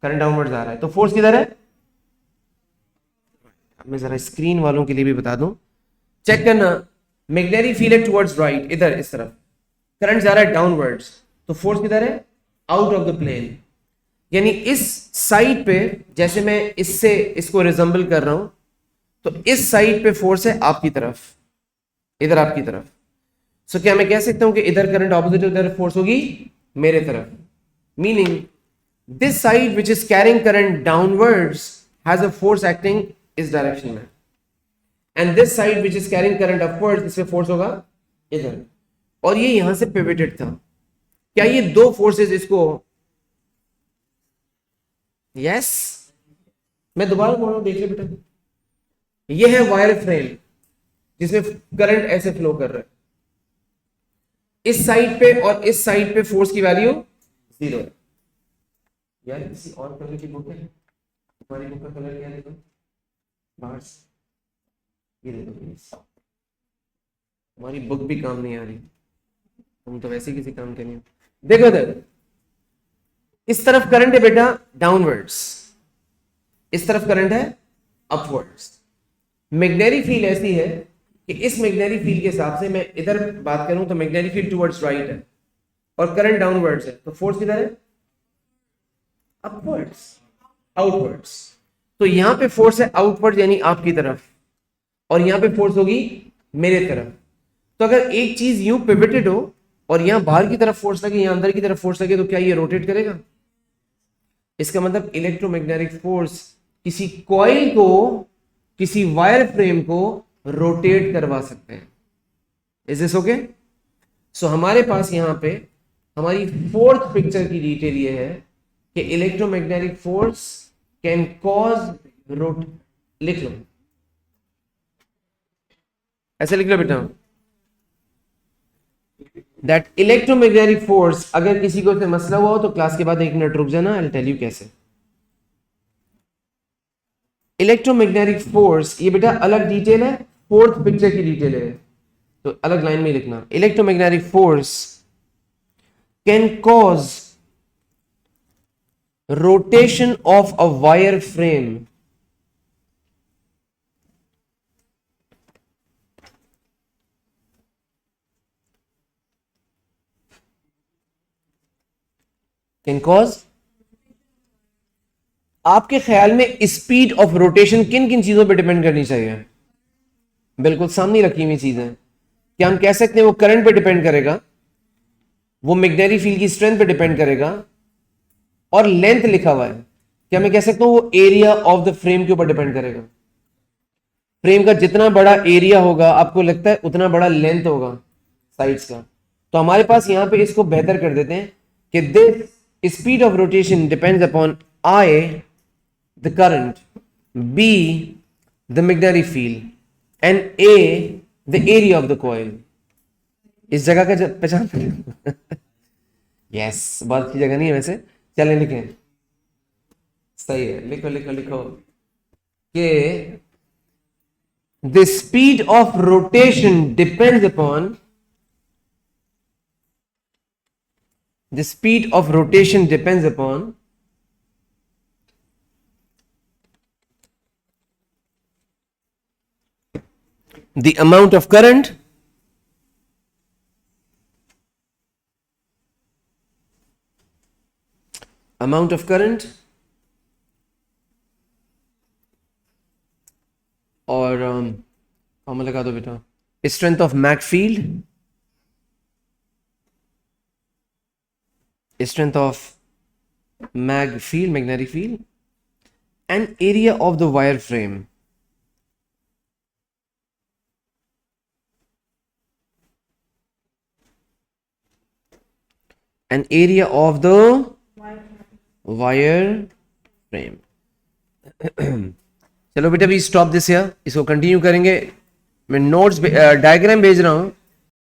करंट डाउनवर्ड्स आ रहा है। तो फोर्स किधर है? मैं जरा स्क्रीन वालों के लिए भी बता दूं, चेक करना, मैग्नेटिक फील्ड है टुवर्ड्स राइट, इधर इस तरफ, करंट जा रहा है डाउनवर्ड्स, तो फोर्स किधर है? Out of the plane. यानी इस साइड पे, जैसे मैं इससे इसको रिजेंबल कर रहा हूं, तो इस साइड पे फोर्स है आपकी तरफ, इधर आपकी तरफ। सो क्या मैं कह सकता हूं कि इधर करंट ऑपोजिट, उधर फोर्स होगी मेरे तरफ, meaning this side which is carrying current downwards has a force acting इस डायरेक्शन में, and this side which is carrying current upwards, इसमें फोर्स होगा इधर, और ये यहां से पिवटेड था। क्या ये दो फोर्सेस इसको, यस मैं दोबारा बोल रहा हूं, देख ले बेटा, ये है वायर फ्रेम जिसमें करंट ऐसे फ्लो कर रहा है, इस साइड पे और इस साइड पे फोर्स की वैल्यू 0 है। यार किसी और कलर की बुक है, तुम्हारी बुक का कलर क्या है, देखो बाहर से, ये देखो प्लीज, तुम्हारी बुक भी काम नहीं आ रही, तुम तो वैसे किसी काम के नहीं हो। देखो इधर, इस तरफ करंट है बेटा डाउनवर्ड्स, इस तरफ करंट है अपवर्ड्स। मैग्नेटिक फील्ड ऐसी है कि इस मैग्नेटिक फील्ड के हिसाब से मैं इधर बात करूं तो मैग्नेटिक फील्ड टुवर्ड्स राइट है और करंट डाउनवर्ड्स है, तो फोर्स किधर है, अपवर्ड्स, आउटवर्ड्स। तो यहां पे फोर्स है आउटवर्ड यानी आपकी तरफ, और यहां पे फोर्स होगी मेरे तरफ। तो अगर एक चीज यूं पिवटेड हो और यहां बाहर की तरफ फोर्स लगे, यहां अंदर की तरफ फोर्स लगे, तो क्या ये रोटेट करेगा? इसका मतलब इलेक्ट्रोमैग्नेटिक फोर्स किसी कॉइल को, किसी वायर फ्रेम को रोटेट करवा सकते हैं। Is this okay? सो हमारे पास यहां पे हमारी फोर्थ पिक्चर की डिटेल ये है कि electromagnetic force can cause rot, लिख लो, ऐसे लिख लो बेटा, दैट इलेक्ट्रोमैग्नेटिक फोर्स, अगर किसी को मसला हुआ हो तो क्लास के बाद 1 मिनट रुक जाना, आई विल टेल यू कैसे। इलेक्ट्रोमैग्नेटिक फोर्स, ये बेटा अलग डिटेल है, फोर्थ पिक्चर की डिटेल है, तो अलग लाइन में लिखना। Electromagnetic force can cause rotation of a wire frame can cause, आपके ख्याल में स्पीड ऑफ रोटेशन किन किन चीजों पर डिपेंड करनी चाहिए? बिल्कुल सामने रखी हुई चीजें। क्या हम कह सकते हैं वो करंट पे डिपेंड करेगा, वो मैग्नेटिक फील्ड की स्ट्रेंथ पे डिपेंड करेगा, और लेंथ लिखा हुआ है, क्या मैं कह सकता हूं वो एरिया ऑफ द फ्रेम के ऊपर डिपेंड करेगा? फ्रेम का जितना बड़ा एरिया होगा आपको लगता है उतना बड़ा लेंथ होगा साइड्स का। तो हमारे पास यहां पे इसको बेहतर कर देते हैं कि this speed of rotation depends upon I the current, be the magnetic field, and A the area of the coil. इस जगह का पहचान यस बहुत अच्छी जगह नहीं है वैसे, चलें लिखें, सही है, लिखो लिखो लिखो कि the speed of rotation depends upon, the speed of rotation depends upon the amount of current और फॉर्मूला लगा दो बेटा, strength of mag field, strength of mag field, magnetic field, and area of the wire frame. And area of the wire frame. चलो बेटा, अभी stop this here, इसको continue करेंगे। मैं नोट्स डायग्राम भेज रहा हूं,